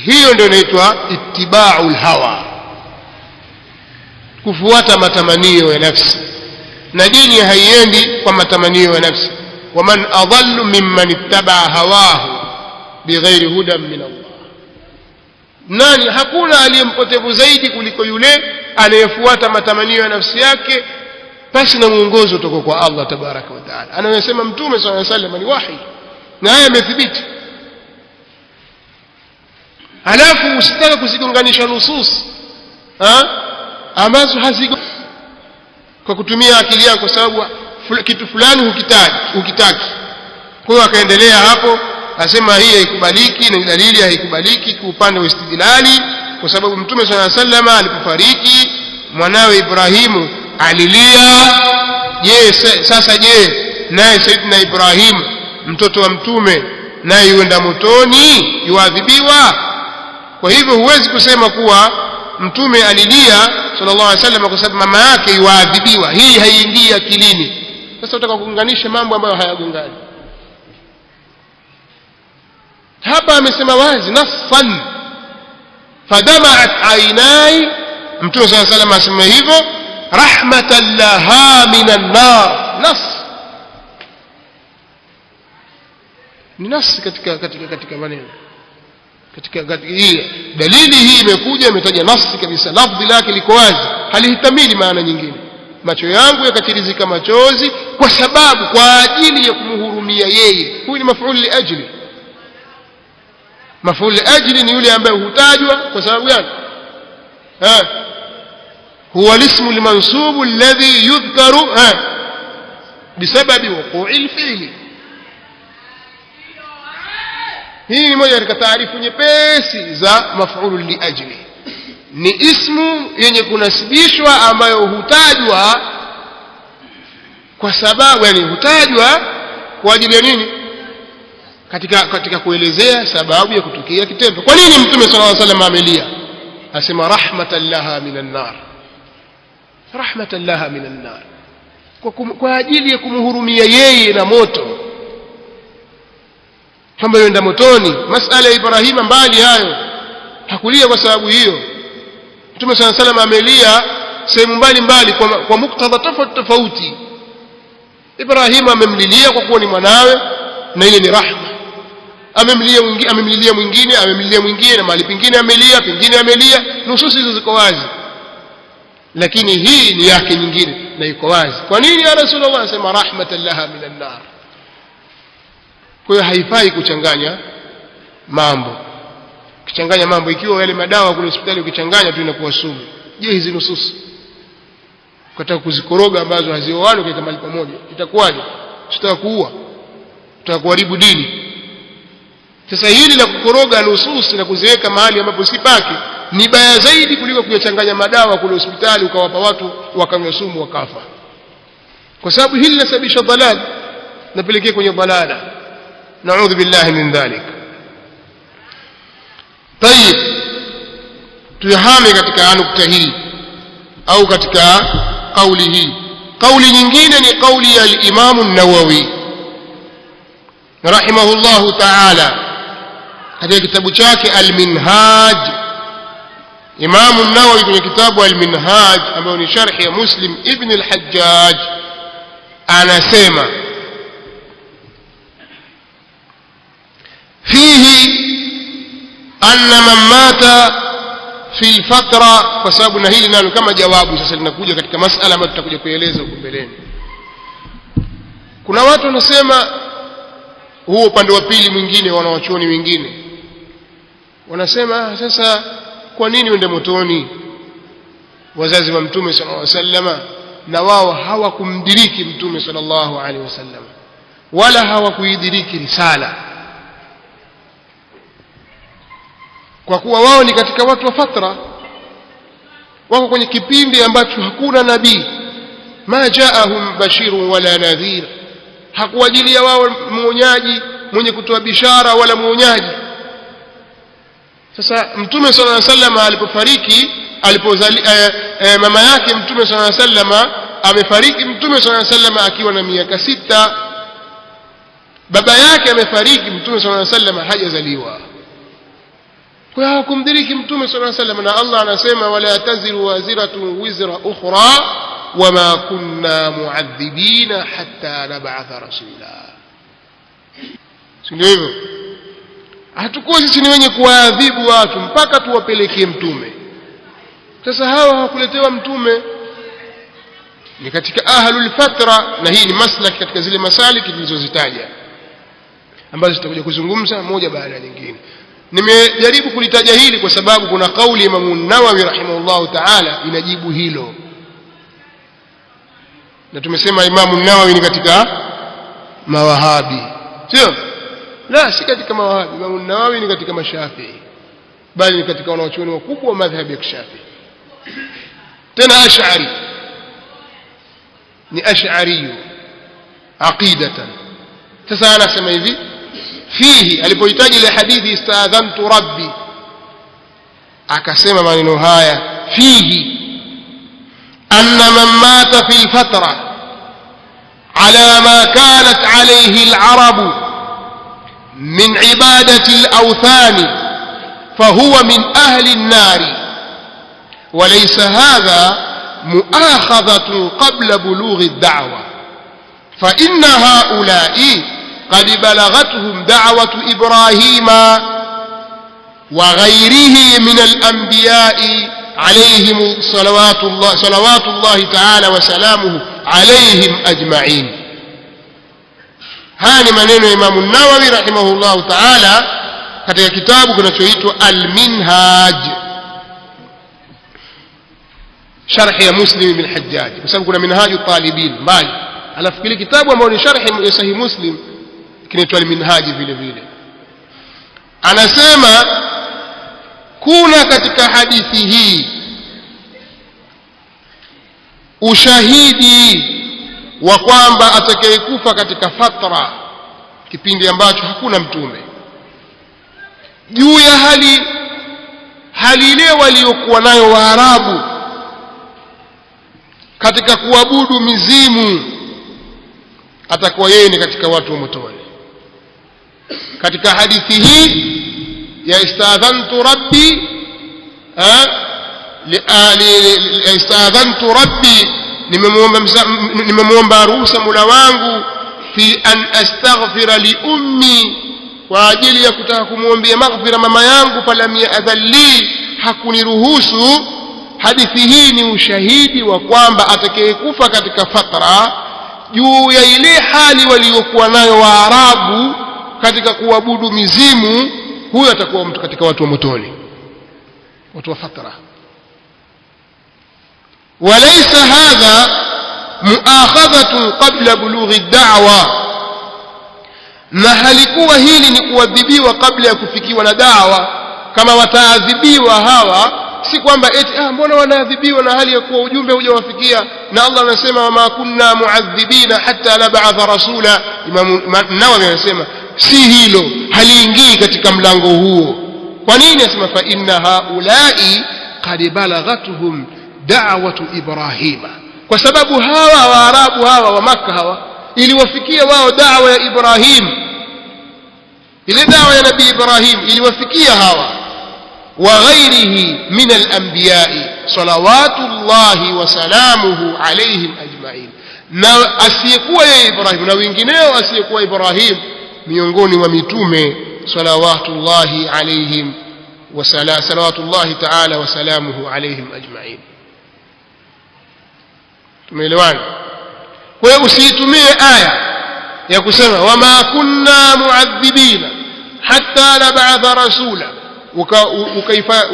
Hiyo ndio inaitwa ittiba'ul hawa, kufuata matamanio ya nafsi, na dini haiendi kwa matamanio ya nafsi. Waman adallu mimman ittaba'a hawahu bighairi hudan min Allah, nani? Hakuna aliyempotevu zaidi kuliko yule anayefuata matamanio ya nafsi yake basi na mwongozo kutoka kwa Allah tabaraka wa taala. Anayosema Mtume sallallahu alaihi wasallam ni wahi, na haya yamethibiti. Halafu usitaka kuzigonganisha nusus ambazo haziko kwa kutumia akili yako, kwa sababu kitu fulani hukitaki. Kwa hiyo akaendelea hapo, asema hii haikubaliki na dalili haikubaliki kwa upande wa istidlali, kwa sababu Mtume sallallahu alaihi wasallam alipofariki mwanawe Ibrahimu alilia. Je, naye Saidina Ibrahim mtoto wa Mtume naye yuenda motoni, yuadhibiwa? Kwa hivyo huwezi kusema kuwa Mtume alilia sallallahu alaihi wasallam kwa sababu mama yake yuadhibiwa. Hii haiingii akilini. Sasa utaka kuunganisha mambo ambayo hayagongani. Hapa amesema wazi nassan, fadama'at aynai, Mtume sallallahu alaihi wasallam asema hivyo, rahmatan laha minan nar. Nas ni nas katika maneno, katika hii dalili hii imekuja, imetaja nasi kabisa, lafzi lake liko wazi, halihitamili maana nyingine. Macho yangu yakatirizika machozi kwa sababu, kwa ajili ya kumhurumia yeye. Huyu ni maf'ul li ajli. Maf'ul li ajli ni yule ambaye hutajwa kwa sababu gani? huwa al-ismu al-mansubu alladhi yudhkaru bisababi wuqu'i al-fi'li. Hii ni moja katika taarifu nyepesi za maf'ul li ajli. Ni ismu yenye kunasibishwa ambayo hutajwa kwa sababu, yani hutajwa kwa ajili ya nini? Katika kuelezea sababu ya kutokea kitendo. Kwa nini Mtume sallallahu alaihi wasallam amelia? Asema rahmatan laha minan nar, rahmatan laha minan nar, kwa ajili ya kumhurumia yeye na moto, kama yenda motoni. Masala ya Ibrahima mbali hayo, hakulia kwa sababu hiyo. Mtume sallallahu alaihi wasallam amelia sehemu mbalimbali kwa muktadha tofauti. Ibrahima amemlilia kwa kuwa ni mwanawe, na ile ni rahma. Amemlilia mwingine na mahali pengine amelia, nususi hizo ziko wazi. Lakini hii ni yake nyingine na iko wazi. Kwa nini ya Rasulullah anasema rahmatan laha minan nar? Kwa hiyo haifai kuchanganya mambo. Ukichanganya mambo, ikiwa yale madawa kule hospitali ukichanganya tu inakuwa sumu. Je, hizi nususi ukataka kuzikoroga ambazo hazioani kwa mahali pamoja, itakuwaje? Tutakuua, tutakuharibu dini. Sasa hili la kukoroga nususi na kuziweka mahali ambapo si pake ni baya zaidi kuliko kuyachanganya madawa kule hospitali ukawapa watu wakanywa sumu wakafa. Kwa sababu hili linasababisha dhalal, napelekea kwenye dhalala. Naudhu billahi min dhalik. Tayib, tuyahame katika nukta hii au katika kauli hii. Kauli nyingine ni kauli ya al-Imam an-Nawawi rahimahullahu ta'ala katika kitabu chake Al-Minhaj. Imam an-Nawawi kwenye kitabu Al-Minhaj ambayo ni sharh ya Muslim ibn al-Hajjaj anasema fihi anna man mata fi al-fatra, kwa sababu na hili nalo kama jawabu sasa linakuja katika masala ambayo tutakuja kueleza huko mbeleni. Kuna watu wanasema, huo upande wa pili mwingine, wanawachuoni wengine wanasema, sasa kwa nini wende motoni wazazi wa Mtume sallallahu alaihi wasallam na wao hawakumdiriki mtume sallallahu alaihi wasallam wala hawakuidiriki risala, kwa kuwa wao ni katika watu wa fatra, wako kwenye kipindi ambacho hakuna nabii, ma jaahum bashirun wala nadhir, hakuwajilia wao mwonyaji mwenye kutoa bishara wala mwonyaji. Sasa mtume sallallahu alaihi wasallam alipofariki, mama yake mtume sallallahu alaihi wasallam amefariki, mtume sallallahu alaihi wasallam akiwa na miaka 6, baba yake amefariki, mtume sallallahu alaihi wasallam hajazaliwa. Kwa hiyo kumdiriki mtume sallallahu alaihi wasallam, na Allah anasema wala taziru waziratun wizra ukhra wama kunna mu'adhibina hatta nab'atha rasula. Sio hivyo? Hatakuwa sisi ni wenye kuadhibu watu mpaka tuwapelekee mtume. Sasa hawa hawakuletewa mtume, ni katika ahlul fatra, na hii ni maslaki katika zile masaliki tulizozitaja ambazo tutakuja kuzungumza moja baada ya nyingine. Nimejaribu kulitaja hili kwa sababu kuna kauli ya Imam an-Nawawi rahimahullahu ta'ala inajibu hilo, na tumesema Imam an-Nawawi ni katika mawahabi, sio? La, si katika mawahabi. Imam an-Nawawi ni katika mashafii, bali ni katika wanachuoni wakubwa wa madhhabi ya Shafi'i, tena ash'ari, ni ash'ari aqidatan. Sasa anasema hivi fihi, alipohitaji ile hadithi istadhantu rabbi, akasema maneno haya fihi anna man mata fi fatra ala ma kanat alayhi al-arab min ibadati al-awthan fahuwa min ahli an-nar وليس هذا مؤاخذة قبل بلوغ الدعوة فإن هؤلاء قد بلغتهم دعوة إبراهيم وغيره من الأنبياء عليهم صلوات الله تعالى وسلامه عليهم أجمعين. هذا منين إمام النووي رحمه الله تعالى katika kitabu kinachoitwa Al-Minhaj sharh ya Muslim ibn Hajjaj, kwa sababu kuna Minhaju Talibin mbali, alafu kile kitabu ambacho ni sharh ya Sahih Muslim kinaitwa Al-Minhaj vile vile. Anasema kuna katika hadithi hii ushahidi wa kwamba atakayekufa katika fatra, kipindi ambacho hakuna mtume, juu ya hali ile waliokuwa nayo Waarabu katika kuabudu mizimu, atakuwa yeye ni katika watu wa motoni. Katika hadithi hii ya istadhantu rabbi istadhantu rabbi, nimemuomba ruhusa Mola wangu fi an astaghfira li ummi, kwa ajili ya kutaka kumuombea maghfira mama yangu, falam ya'dhalli, hakuniruhusu. Hadithi hii ni ushahidi wa kwamba atakayekufa katika fatra juu ya ile hali waliokuwa nayo Waarabu katika kuabudu mizimu, huyo atakuwa mtu katika watu wa motoni, watu wa fatra. Walaysa hadha muakhadhatun qabla bulughi ad-da'wa, na halikuwa hili ni kuadhibiwa kabla ya kufikiwa na da'wa. Kama wataadhibiwa hawa, si kwamba eti mbona wanaadhibiwa na hali ya kuwa ujumbe hujawafikia, na Allah anasema wama kunna muadhibina hatta nab'atha rasula. Imam Nawawi anasema si hilo, haliingii katika mlango huo. Kwa nini? Anasema fa inna haulai qad balaghatuhum da'watu Ibrahima, kwa sababu hawa Waarabu hawa wa Makka hawa iliwafikia wao da'wa ya Ibrahim, ile da'wa ya Nabii Ibrahim iliwafikia hawa, wa ghairihi min al-anbiya'i salawatullahi wa salamuhu alayhim ajma'in, na asiyekuwa yeye Ibrahim na wengineo asiyekuwa Ibrahim miongoni mwa mitume salawatullahi alayhim wa salawatullahi ta'ala wa salamuhu alayhim ajma'in. Tumeelewana? Kwa hiyo usiitumie aya ya kusema wama kunna muadhibina hatta nab'atha rasula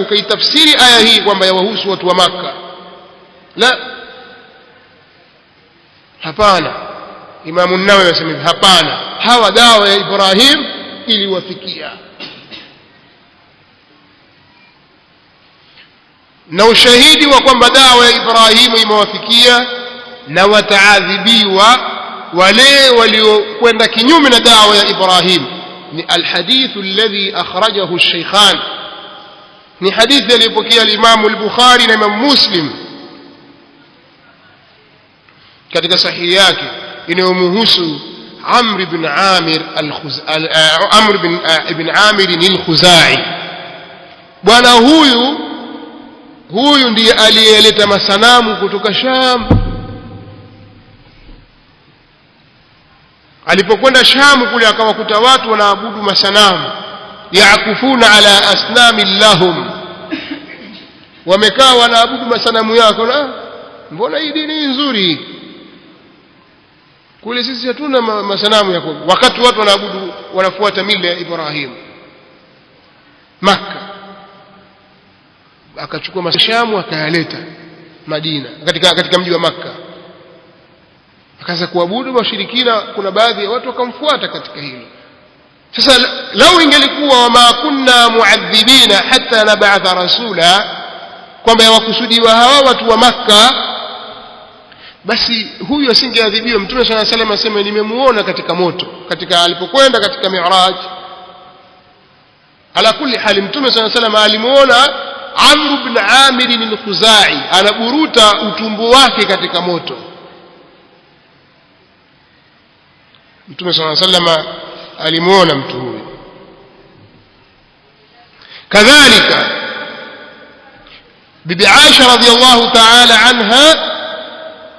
ukaitafsiri aya hii kwamba yawahusu watu wa Makka. La, hapana. Imam an-Nawawi anasema hapana, hawa dawa ya Ibrahim iliwafikia. Na ushahidi wa kwamba dawa ya Ibrahim imewafikia na wataadhibiwa wale waliokwenda kinyume na dawa ya Ibrahim ni alhadithu alladhi akhrajahu ash-shaykhan, ni hadithi aliyopokea al-Imam al-Bukhari na Imam Muslim katika sahihi yake inayomhusu Amr ibn Amir al-Khuzai. Bwana huyu ndiye aliyeleta masanamu kutoka Sham. Alipokwenda Sham kule akawakuta watu wanaabudu masanamu, yaakufuna ala asnami lahum, wamekaa wanaabudu masanamu yako. Na mbona hii dini nzuri, kule sisi hatuna masanamu yako, wakati watu wanaabudu wanafuata mila ya Ibrahim. Makka akachukua masanamu akayaleta Madina, katika mji wa Makka, akaanza kuabudu washirikina. Kuna baadhi ya watu wakamfuata katika hilo. Sasa lau ingelikuwa wama kunna muadhibina hatta nab'atha rasula, kwamba yawakusudiwa hawa watu wa Makka, basi huyu asingeadhibiwa. Mtume sallallahu alayhi wasallam asema nimemuona katika moto, katika alipokwenda katika Mi'raj. Ala kulli hali Mtume sallallahu alayhi wasallam alimuona Amr ibn Amir al-Khuzai anaburuta utumbo wake katika moto. Mtume sallallahu alayhi wasallam alimuona mtu huyo. Kadhalika bibi Aisha radhiyallahu ta'ala anha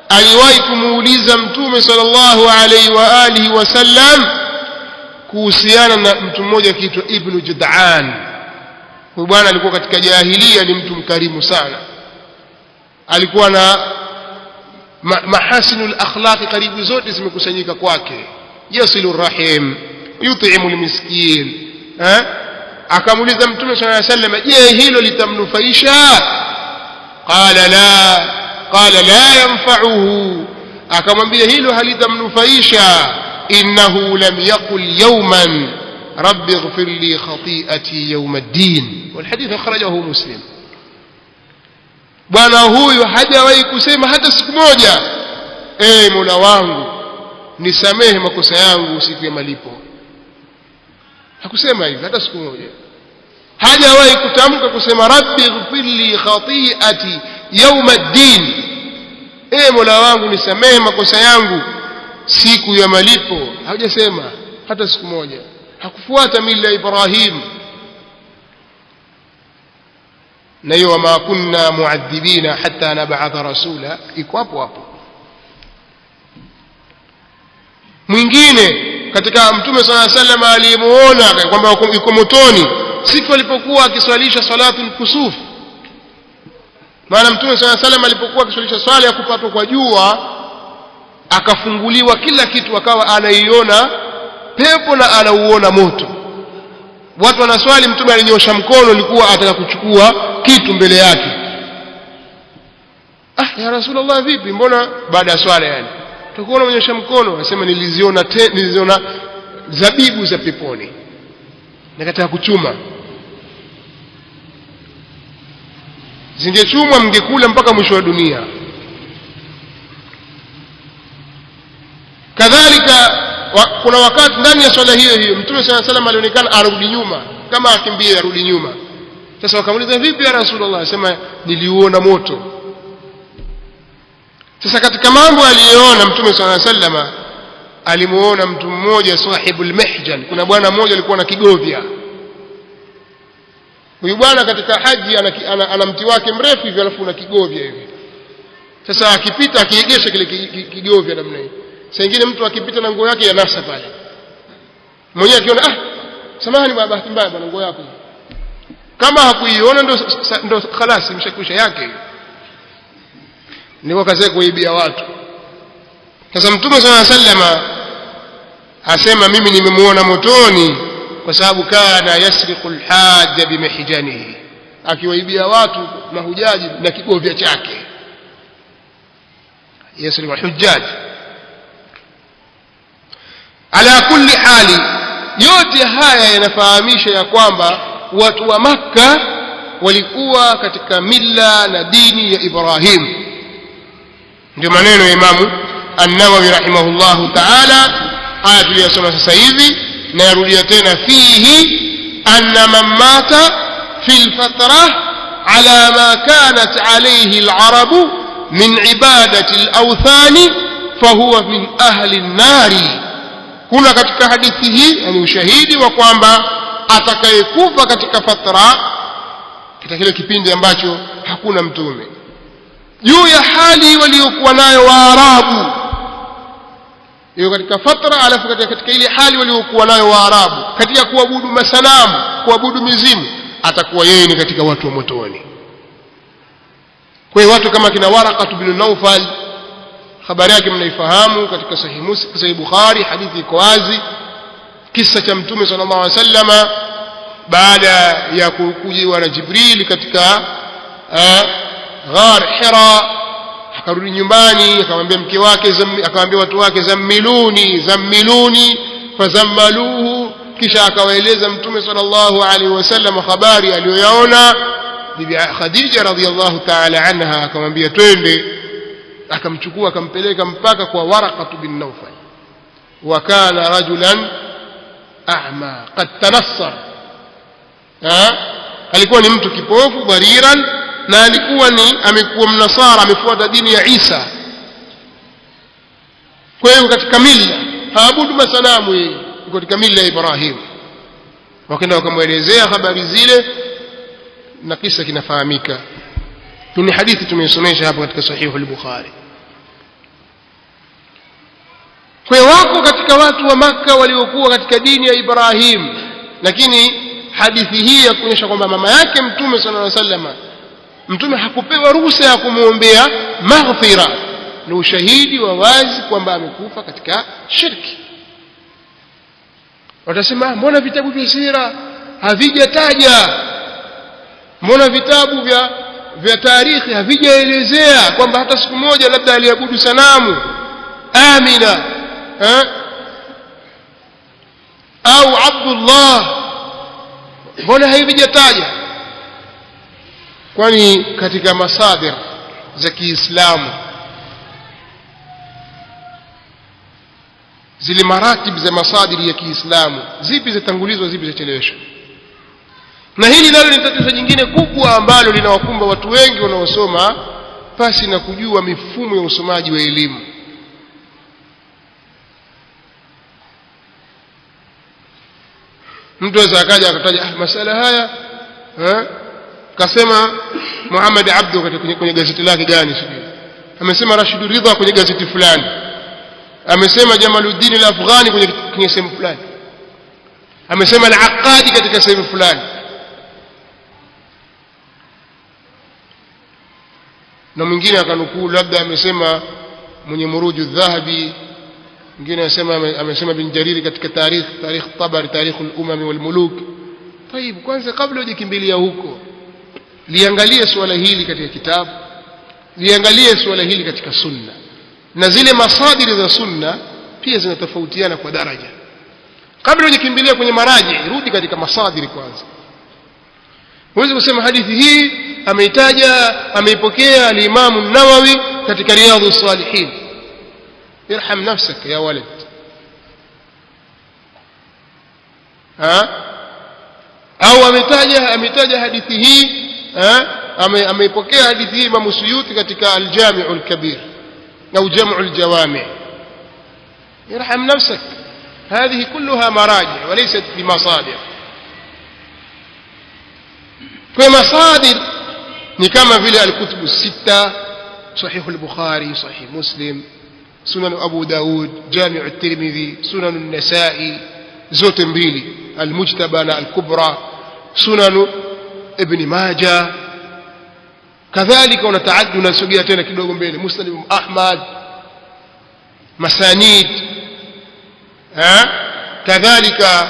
aliwahi kumuuliza Mtume sallallahu alayhi wa alihi wasallam kuhusiana na mtu mmoja kiitwa Ibn Jud'an. Huyu bwana alikuwa katika jahiliya, ni mtu mkarimu sana, alikuwa na mahasinul akhlaq karibu zote zimekusanyika kwake. Yasilu rahim, yut'imu almiskin. Akamuuliza Mtume sallallahu alayhi wasallam, je, hilo litamnufaisha? Qala la yanfa'uhu, akamwambia hilo halitamnufaisha. Innahu lam yaqul yawman rabbi ighfir li khati'ati yawm ad-din, wal hadith akhrajahu Muslim. Bwana huyu hajawahi kusema hata siku moja, Mola wangu nisamehe makosa yangu siku ya malipo. Hakusema hivyo hata siku moja. Hajawahi kutamka kusema rabbi ighfir li khati'ati yawm ad-din, Mola wangu nisamehe makosa yangu siku ya malipo. Hajasema hata siku moja. Hakufuata mila ya Ibrahim. Na hiyo wama kunna muadhibina hatta nab'atha rasula iko hapo hapo. Mwingine katika Mtume sallallahu alayhi wasallam aliyemuona kwamba yuko motoni siku alipokuwa akiswalisha salatul kusuf. Maana Mtume sallallahu alayhi wasallam alipokuwa akiswalisha swala ya kupatwa kwa jua, akafunguliwa kila kitu, akawa anaiona pepo na anauona moto. Watu wanaswali, Mtume alinyosha mkono, alikuwa ataka kuchukua kitu mbele yake. Ya Rasulullah, vipi, mbona baada ya swala yani tukuona mnyosha mkono? Anasema niliziona zabibu za peponi, nikataka kuchuma. Zingechumwa mngekula mpaka mwisho wa dunia. Kadhalika kuna wakati ndani ya swala hiyo Mtume sallallahu alayhi wasallam alionekana arudi nyuma, kama akimbia arudi nyuma. Sasa wakamuuliza, vipi ya Rasulullah? Anasema niliuona moto. Sasa katika mambo aliyoona Mtume sallallahu alayhi wasallam, alimuona mtu mmoja sahibul mihjan. Kuna bwana mmoja alikuwa na kigovya. Huyu bwana katika haji ana mti wake mrefu hivi, alafu na kigovya hivi. Sasa akipita akiegesha kile kigovya namna hiyo. Sasa ingine mtu akipita na nguo yake yanasa pale, mwenyewe akiona samahani baba, bahati mbaya bwana, nguo yako. Kama hakuiona ndo khalas imeshakwisha yake. Ndio kazi kuibia watu. Sasa Mtume sallallahu alayhi wasallam asema mimi nimemuona motoni kwa sababu kana yasriqu al-hajj bimihjanihi, akiwaibia watu mahujaji na kigovya chake. Yasriqu al-hujjaj ala kulli hali yote haya yanafahamisha ya kwamba watu wa Makka walikuwa katika mila na dini ya Ibrahim. ndio maneno ya Imamu An-Nawawi rahimahullahu ta'ala. Aya tuliyosoma sasa hivi na yarudia tena, fihi anna man mata fil fatrah ala ma kanat alayhi al-arabu min ibadati al-awthani fahuwa min ahli an-nari. Kuna katika hadithi hii yani ushahidi wa kwamba atakayekufa katika fatra, katika kile kipindi ambacho hakuna mtume, juu ya hali waliokuwa nayo Waarabu, hiyo katika fatra, alafu katika ile hali waliokuwa nayo Waarabu katika kuabudu masanamu, kuabudu mizimu, atakuwa yeye ni katika watu wa motoni. Kwa hiyo watu kama kina Waraqah bin Nawfal, habari yake mnaifahamu katika Sahih Muslim, Sahih Bukhari, hadithi iko wazi, kisa cha Mtume sallallahu alaihi wasallama baada ya kujiwa na Jibril katika ghar Hira, akarudi nyumbani, akamwambia mke wake, akamwambia watu wake, zammiluni fazammaluhu, kisha akawaeleza Mtume sallallahu alaihi wasallam habari aliyoyaona. Bibi Khadija radhiyallahu ta'ala anha akamwambia twende, akamchukua akampeleka mpaka kwa Waraqah bin Nawfal, wa kana rajulan a'ma qad tanassar, alikuwa ni mtu kipofu bariran, na alikuwa ni amekuwa mnasara, amefuata dini ya Isa. Kwa hiyo katika mila haabudu masanamu, yeye yuko katika mila ya Ibrahim. Wakaenda wakamwelezea habari zile na kisa kinafahamika. Ni hadithi tumesomesha hapa katika Sahih al-Bukhari. Kwa hiyo wako katika watu wa Makka waliokuwa katika dini ya Ibrahim, lakini hadithi hii ya kuonyesha kwamba mama yake Mtume sallallahu alaihi wasallam, Mtume hakupewa ruhusa ya kumwombea maghfira, ni ushahidi wa wazi kwamba amekufa katika shirki. Watasema mbona vitabu vya sira havijataja, mbona vitabu vya tarikhi havijaelezea kwamba hata siku moja labda aliabudu sanamu Amina au Abdullah, mbona havijataja? Kwani katika masadir za Kiislamu, zile maratib za masadiri ya Kiislamu, zipi zitangulizwa, zipi zicheleweshwa? Na hili nalo ni tatizo jingine kubwa ambalo linawakumba watu wengi wanaosoma pasi na kujua mifumo ya usomaji wa elimu. Mtu aweza akaja akataja masala haya, kasema Muhammad Abdu kwenye gazeti lake gani sijui, amesema Rashid Ridha kwenye gazeti fulani, amesema Jamaluddin al-Afghani kwenye sehemu fulani, amesema al-Aqadi katika sehemu fulani. Na mwingine akanukuu labda amesema mwenye Muruju Dhahabi, mwingine amesema bin Jariri katika tarikh Tabari, tarikh al-umam wal muluk. Tayib, kwanza kabla hujikimbilia huko, liangalie swala hili katika kitabu, liangalie swala hili katika sunna, na zile masadiri za sunna pia zinatofautiana kwa daraja. Kabla hujikimbilia kwenye maraji, rudi katika masadiri kwanza. Huwezi kusema hadithi hii ameipokea al-Imam an-Nawawi katika Riyadhus Salihin. Irham nafsak ya walad. Au ametaja hadithi hii, ameipokea hadithi hii Imam Suyuti katika al-Jami' al-Kabir au Jam' al-Jawami'. Irham nafsak. هذه كلها مراجع وليست بمصادر. فمصادر ni kama vile al-kutubu sita, Sahih al-Bukhari, Sahih Muslim, Sunan Abu Daud, Jami' at-Tirmidhi, Sunan an-Nasa'i zote mbili, al-Mujtaba na al-Kubra, Sunan Ibn Majah. Kadhalika unataaddu, unasogea tena kidogo mbele, Musnad Ahmad, masanid. Kadhalika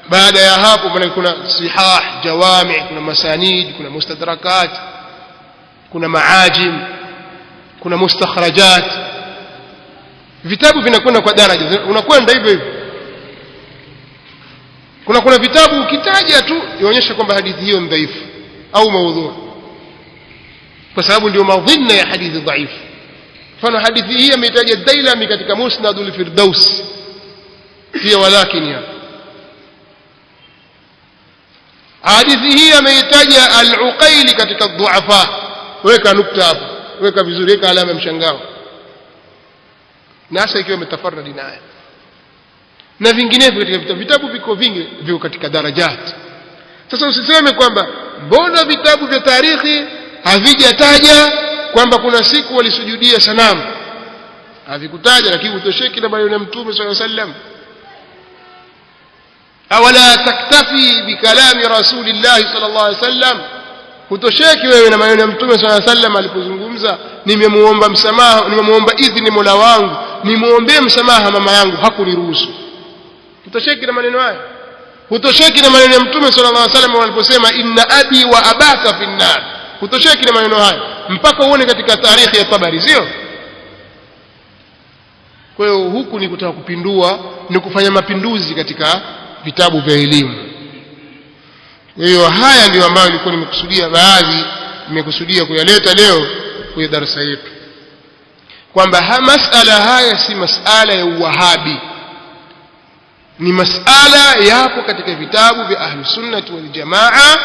baada ya hapo kuna sihah, jawami', kuna masanid, kuna mustadrakat, kuna maajim, kuna mustakhrajat. vitabu vinakwenda kwa daraja, unakwenda hivyo hivyo. Kuna vitabu ukitaja tu yaonyesha kwamba hadithi hiyo ni dhaifu au maudhu, kwa sababu ndio madhina ya hadithi dhaifu. Mfano hadithi hii ameitaja Dailami katika Musnadul Firdaus pia, walakin ya hadithi hii ameitaja Al-Uqayli katika Dhuafa. Weka nukta hapo, weka vizuri, weka alama ya mshangao, na hasa ikiwa umetafarradi naye na vinginevyo katika vitabu viko vingi, viko katika darajati. Sasa usiseme kwamba mbona vitabu vya tarikhi havijataja kwamba kuna siku walisujudia sanamu. Havikutaja, lakini utosheki na maneno ya Mtume sallallahu alaihi wasallam. Awala taktafi bikalami Rasulillah sallallahu alaihi wasallam, utosheki wewe na maneno ya Mtume sallallahu alaihi wasallam alipozungumza, nimemuomba msamaha, nimemuomba idhini Mola wangu nimuombee msamaha mama yangu, hakuniruhusu. Utosheki na maneno haya? Utosheki na maneno ya Mtume sallallahu alaihi wasallam aliposema inna abi wa abaka fi an-nar? Utosheki na maneno haya mpaka uone katika tarikhi ya Tabari, sio? Kwa hiyo huku ni kutaka kupindua, ni kufanya mapinduzi katika vitabu vya elimu. Kwa hiyo haya ndio ambayo nilikuwa nimekusudia, baadhi nimekusudia kuyaleta leo kwenye darasa yetu, kwamba masala haya si masala ya uwahabi, ni masala yapo katika vitabu vya Ahlus Sunnah wal Jamaa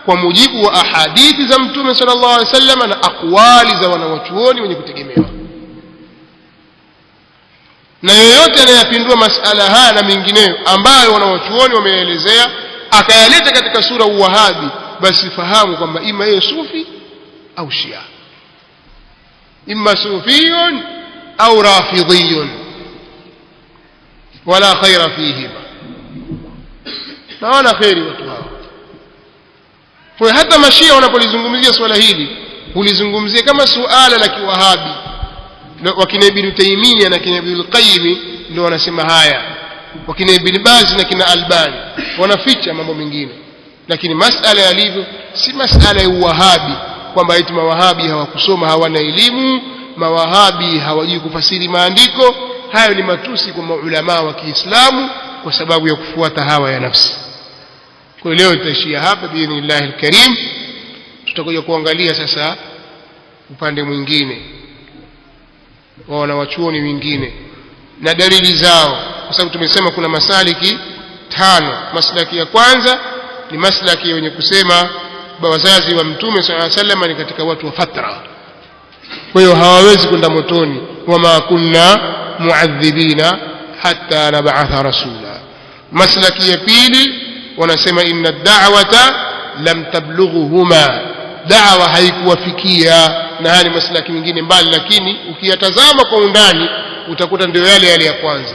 kwa mujibu wa ahadithi za Mtume sallallahu alaihi wasallam na aqwali za wanawachuoni wenye kutegemewa. Na yeyote anayapindua masala haya na mengineyo ambayo wanawachuoni wameelezea akayaleta katika sura uwahabi, basi fahamu kwamba ima yeye sufi au shia, imma sufiyun au rafidhiyun, wala khaira fihima, na wana khairi watu hao. Kwa hata mashia wanapolizungumzia swala hili hulizungumzia kama suala la kiwahabi. Wakina Ibn Taymiyyah na kina Ibn Qayyim ndio wanasema haya, wakina Ibn Baz na kina Albani wanaficha mambo mengine, lakini masala yalivyo si masala ya uwahabi kwamba eti mawahabi hawakusoma, hawana elimu, mawahabi hawajui kufasiri maandiko. Hayo ni matusi kwa maulama wa Kiislamu kwa sababu ya kufuata hawa ya nafsi. Kwa leo tutaishia hapa biidhnillah alkarim. Tutakuja kuangalia sasa upande mwingine wa wanawachuoni wengine na dalili zao, kwa sababu tumesema kuna masaliki 5. Maslaki ya kwanza ni maslaki wenye kusema wazazi wa Mtume sallallahu alaihi wasallam ni katika watu wa fatra, kwa hiyo hawawezi kwenda motoni, wama kunna muadhibina hatta nab'atha rasula. Maslaki ya pili wanasema inna ad-da'wata lam tablughuhuma, da'wa haikuwafikia. Na hali maslaki mengine mbali, lakini ukiyatazama kwa undani utakuta ndio yale yale ya kwanza.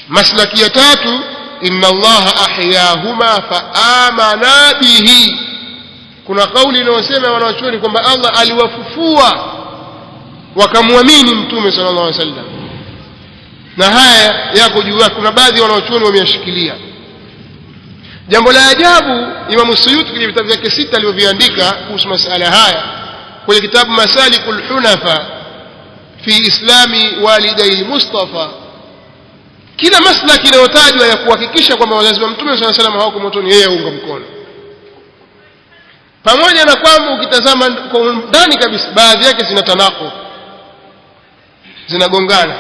Maslaki ya tatu inna allaha ahyahuma fa amana bihi, kuna kauli inayosema wanawachuoni kwamba Allah aliwafufua wakamwamini Mtume sallallahu alaihi wasallam, na haya yako juu yake, kuna baadhi ya wanawachuoni wameyashikilia. Jambo la ajabu, Imam Suyuti kwenye vitabu vyake 6 alivyoviandika kuhusu masala haya, kwenye kitabu Masalikul Hunafa fi Islami Walidai Mustafa, kila maslaki inayotajwa ya kuhakikisha kwamba wazazi wa Mtume sallallahu alaihi wasallam hawako motoni, yeye aunga mkono, pamoja na kwamba ukitazama kwa undani kabisa baadhi yake zinatanako, zinagongana.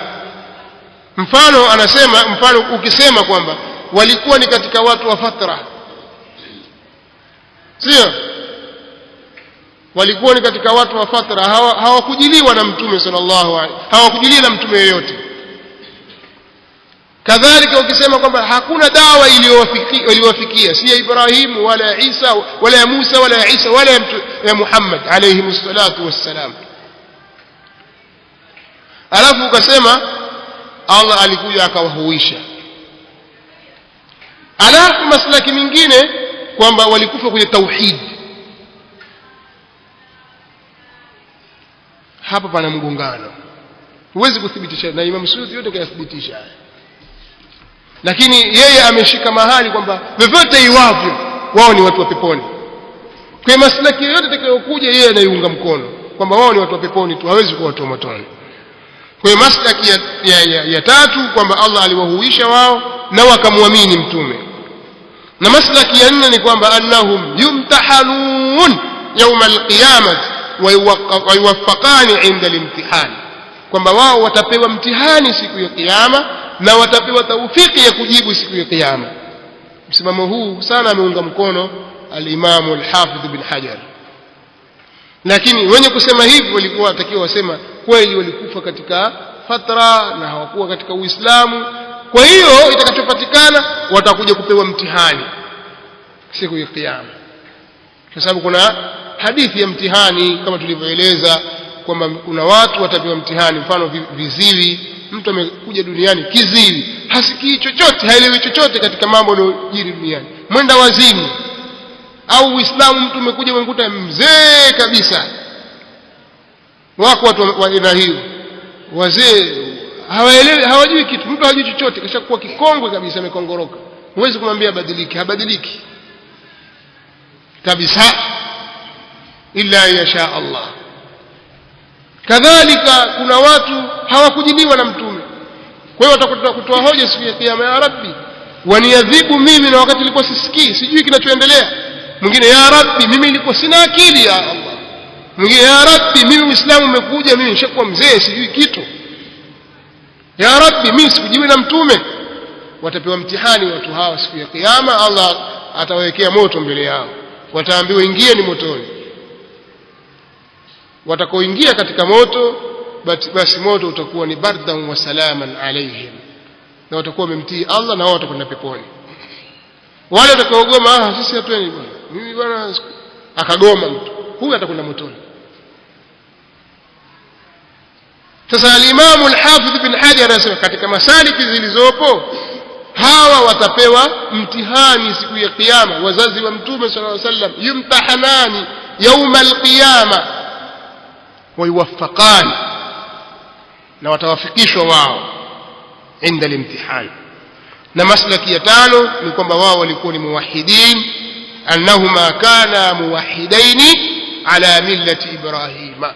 Mfano anasema, mfano ukisema kwamba walikuwa ni katika watu wa fatra, sio? Walikuwa ni katika watu wa fatra, hawakujiliwa na Mtume sallallahu alaihi, hawakujiliwa na mtume yeyote. Kadhalika ukisema kwamba hakuna dawa iliyowafikia si ya Ibrahimu wala ya Isa wala ya Musa wala ya Isa wala ya Muhammad alayhi msalatu wassalam, alafu ukasema Allah alikuja akawahuisha. Alafu maslaki mingine kwamba walikufa kwenye tauhid, hapa pana mgongano, huwezi kuthibitisha, na Imam Suyuti yote kayathibitisha. Lakini yeye ameshika mahali kwamba vyovyote iwavyo wao ni watu wa peponi. Kwa maslaki yote itakayokuja yeye anaiunga mkono kwamba wao ni watu wa peponi tu, hawezi kuwa watu wa motoni. Kwa hiyo maslaki ya tatu kwamba Allah aliwahuisha wao na wakamwamini mtume. Na maslaki ya nne ni kwamba annahum yumtahanun yawm alqiyamah wa yuwaffaqani inda alimtihan, kwamba wao watapewa mtihani siku ya kiyama na watapewa taufiki ya kujibu siku ya kiyama. Msimamo huu sana ameunga mkono al-Imam al-Hafidh bin Hajar, lakini wenye kusema hivi walikuwa watakiwa wasema kweli walikufa katika fatra na hawakuwa katika Uislamu. Kwa hiyo itakachopatikana watakuja kupewa mtihani siku ya kiyama, kwa sababu kuna hadithi ya mtihani kama tulivyoeleza kwamba kuna watu watapewa mtihani. Mfano viziwi, mtu amekuja duniani kiziwi, hasikii chochote, haelewi chochote katika mambo yanayojiri duniani. Mwenda wazimu au Uislamu, mtu umekuja umekuta mzee kabisa. Wako watu wa aina hiyo, wazee hawaelewi, hawajui kitu, mtu hajui chochote, kishakuwa kikongwe kabisa, amekongoroka. Huwezi kumwambia badiliki, habadiliki kabisa illa yasha Allah. Kadhalika kuna watu hawakujibiwa na mtume, kwa hiyo watakuta kutoa hoja siku ya kiyama, ya Rabbi waniadhibu mimi na wakati nilikuwa sisikii, sijui kinachoendelea. Mwingine, ya Rabbi mimi nilikuwa sina akili ya Allah. Mwingine, ya Rabbi mimi Uislamu umekuja, mimi nishakuwa mzee sijui kitu. Ya Rabbi mimi sikujibiwa na mtume. Watapewa mtihani watu hawa siku ya kiyama. Allah atawawekea moto mbele yao, wataambiwa ingieni motoni. Watakaoingia katika moto, basi moto utakuwa ni bardan wa salaman alaihim, na watakuwa wamemtii Allah na wao watakwenda peponi. Wale watakaogoma, sisi hatueni bwana, mimi bwana, akagoma mtu huyu, atakwenda motoni. Sasa al-Imam al-Hafidh bin Hajar anasema katika masaliki zilizopo, hawa watapewa mtihani siku ya kiyama, wazazi wa mtume sallallahu alaihi wasallam, yumtahanani yawm al-qiyama wa yuwaffaqani, na watawafikishwa wao inda al-imtihan. Na maslaki ya tano ni kwamba wao walikuwa ni muwahhidin, annahuma kana muwahhidaini ala millati Ibrahima,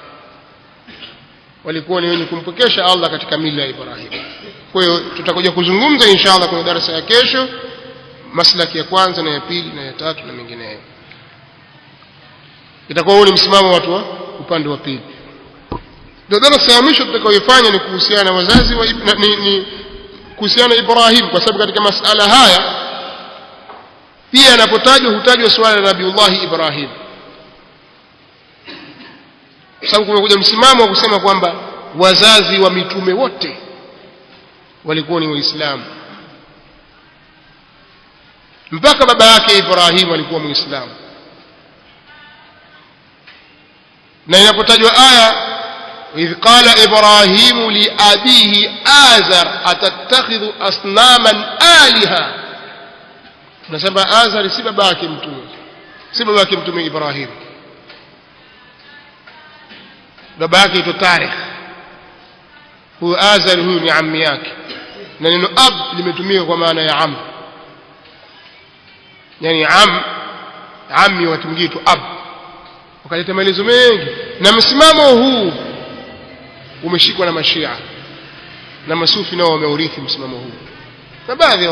walikuwa ni wenye kumpokesha Allah katika mila ya Ibrahim. Kwa hiyo tutakuja kuzungumza inshallah kwenye darasa ya kesho maslaki ya kwanza na ya pili na ya tatu na mengineyo. Itakuwa ni msimamo watu wa upande wa pili. Darasa ya mwisho tutakayofanya ni kuhusiana na wazazi wa kuhusiana na Ibrahim, kwa sababu katika masala haya pia anapotajwa hutajwa swala la Nabiullah Ibrahim, kwa sababu kumekuja msimamo wa kusema kwamba wazazi wa mitume wote walikuwa ni Waislamu, mpaka baba yake Ibrahim alikuwa Muislamu. Na inapotajwa aya idh qala Ibrahimu li abihi Azar atattakhidhu asnaman aliha, tunasema Azar si baba yake mtume, si baba yake mtume Ibrahim, baba yake ito Tarikh. Huyu Azar huyu ni ammi yake, na neno ab limetumika kwa maana ya am, yani ammi watu mwingine tu ab, wakaleta maelezo mengi. Na msimamo huu umeshikwa na Mashia na Masufi, nao wameurithi msimamo huu, na baadhi ya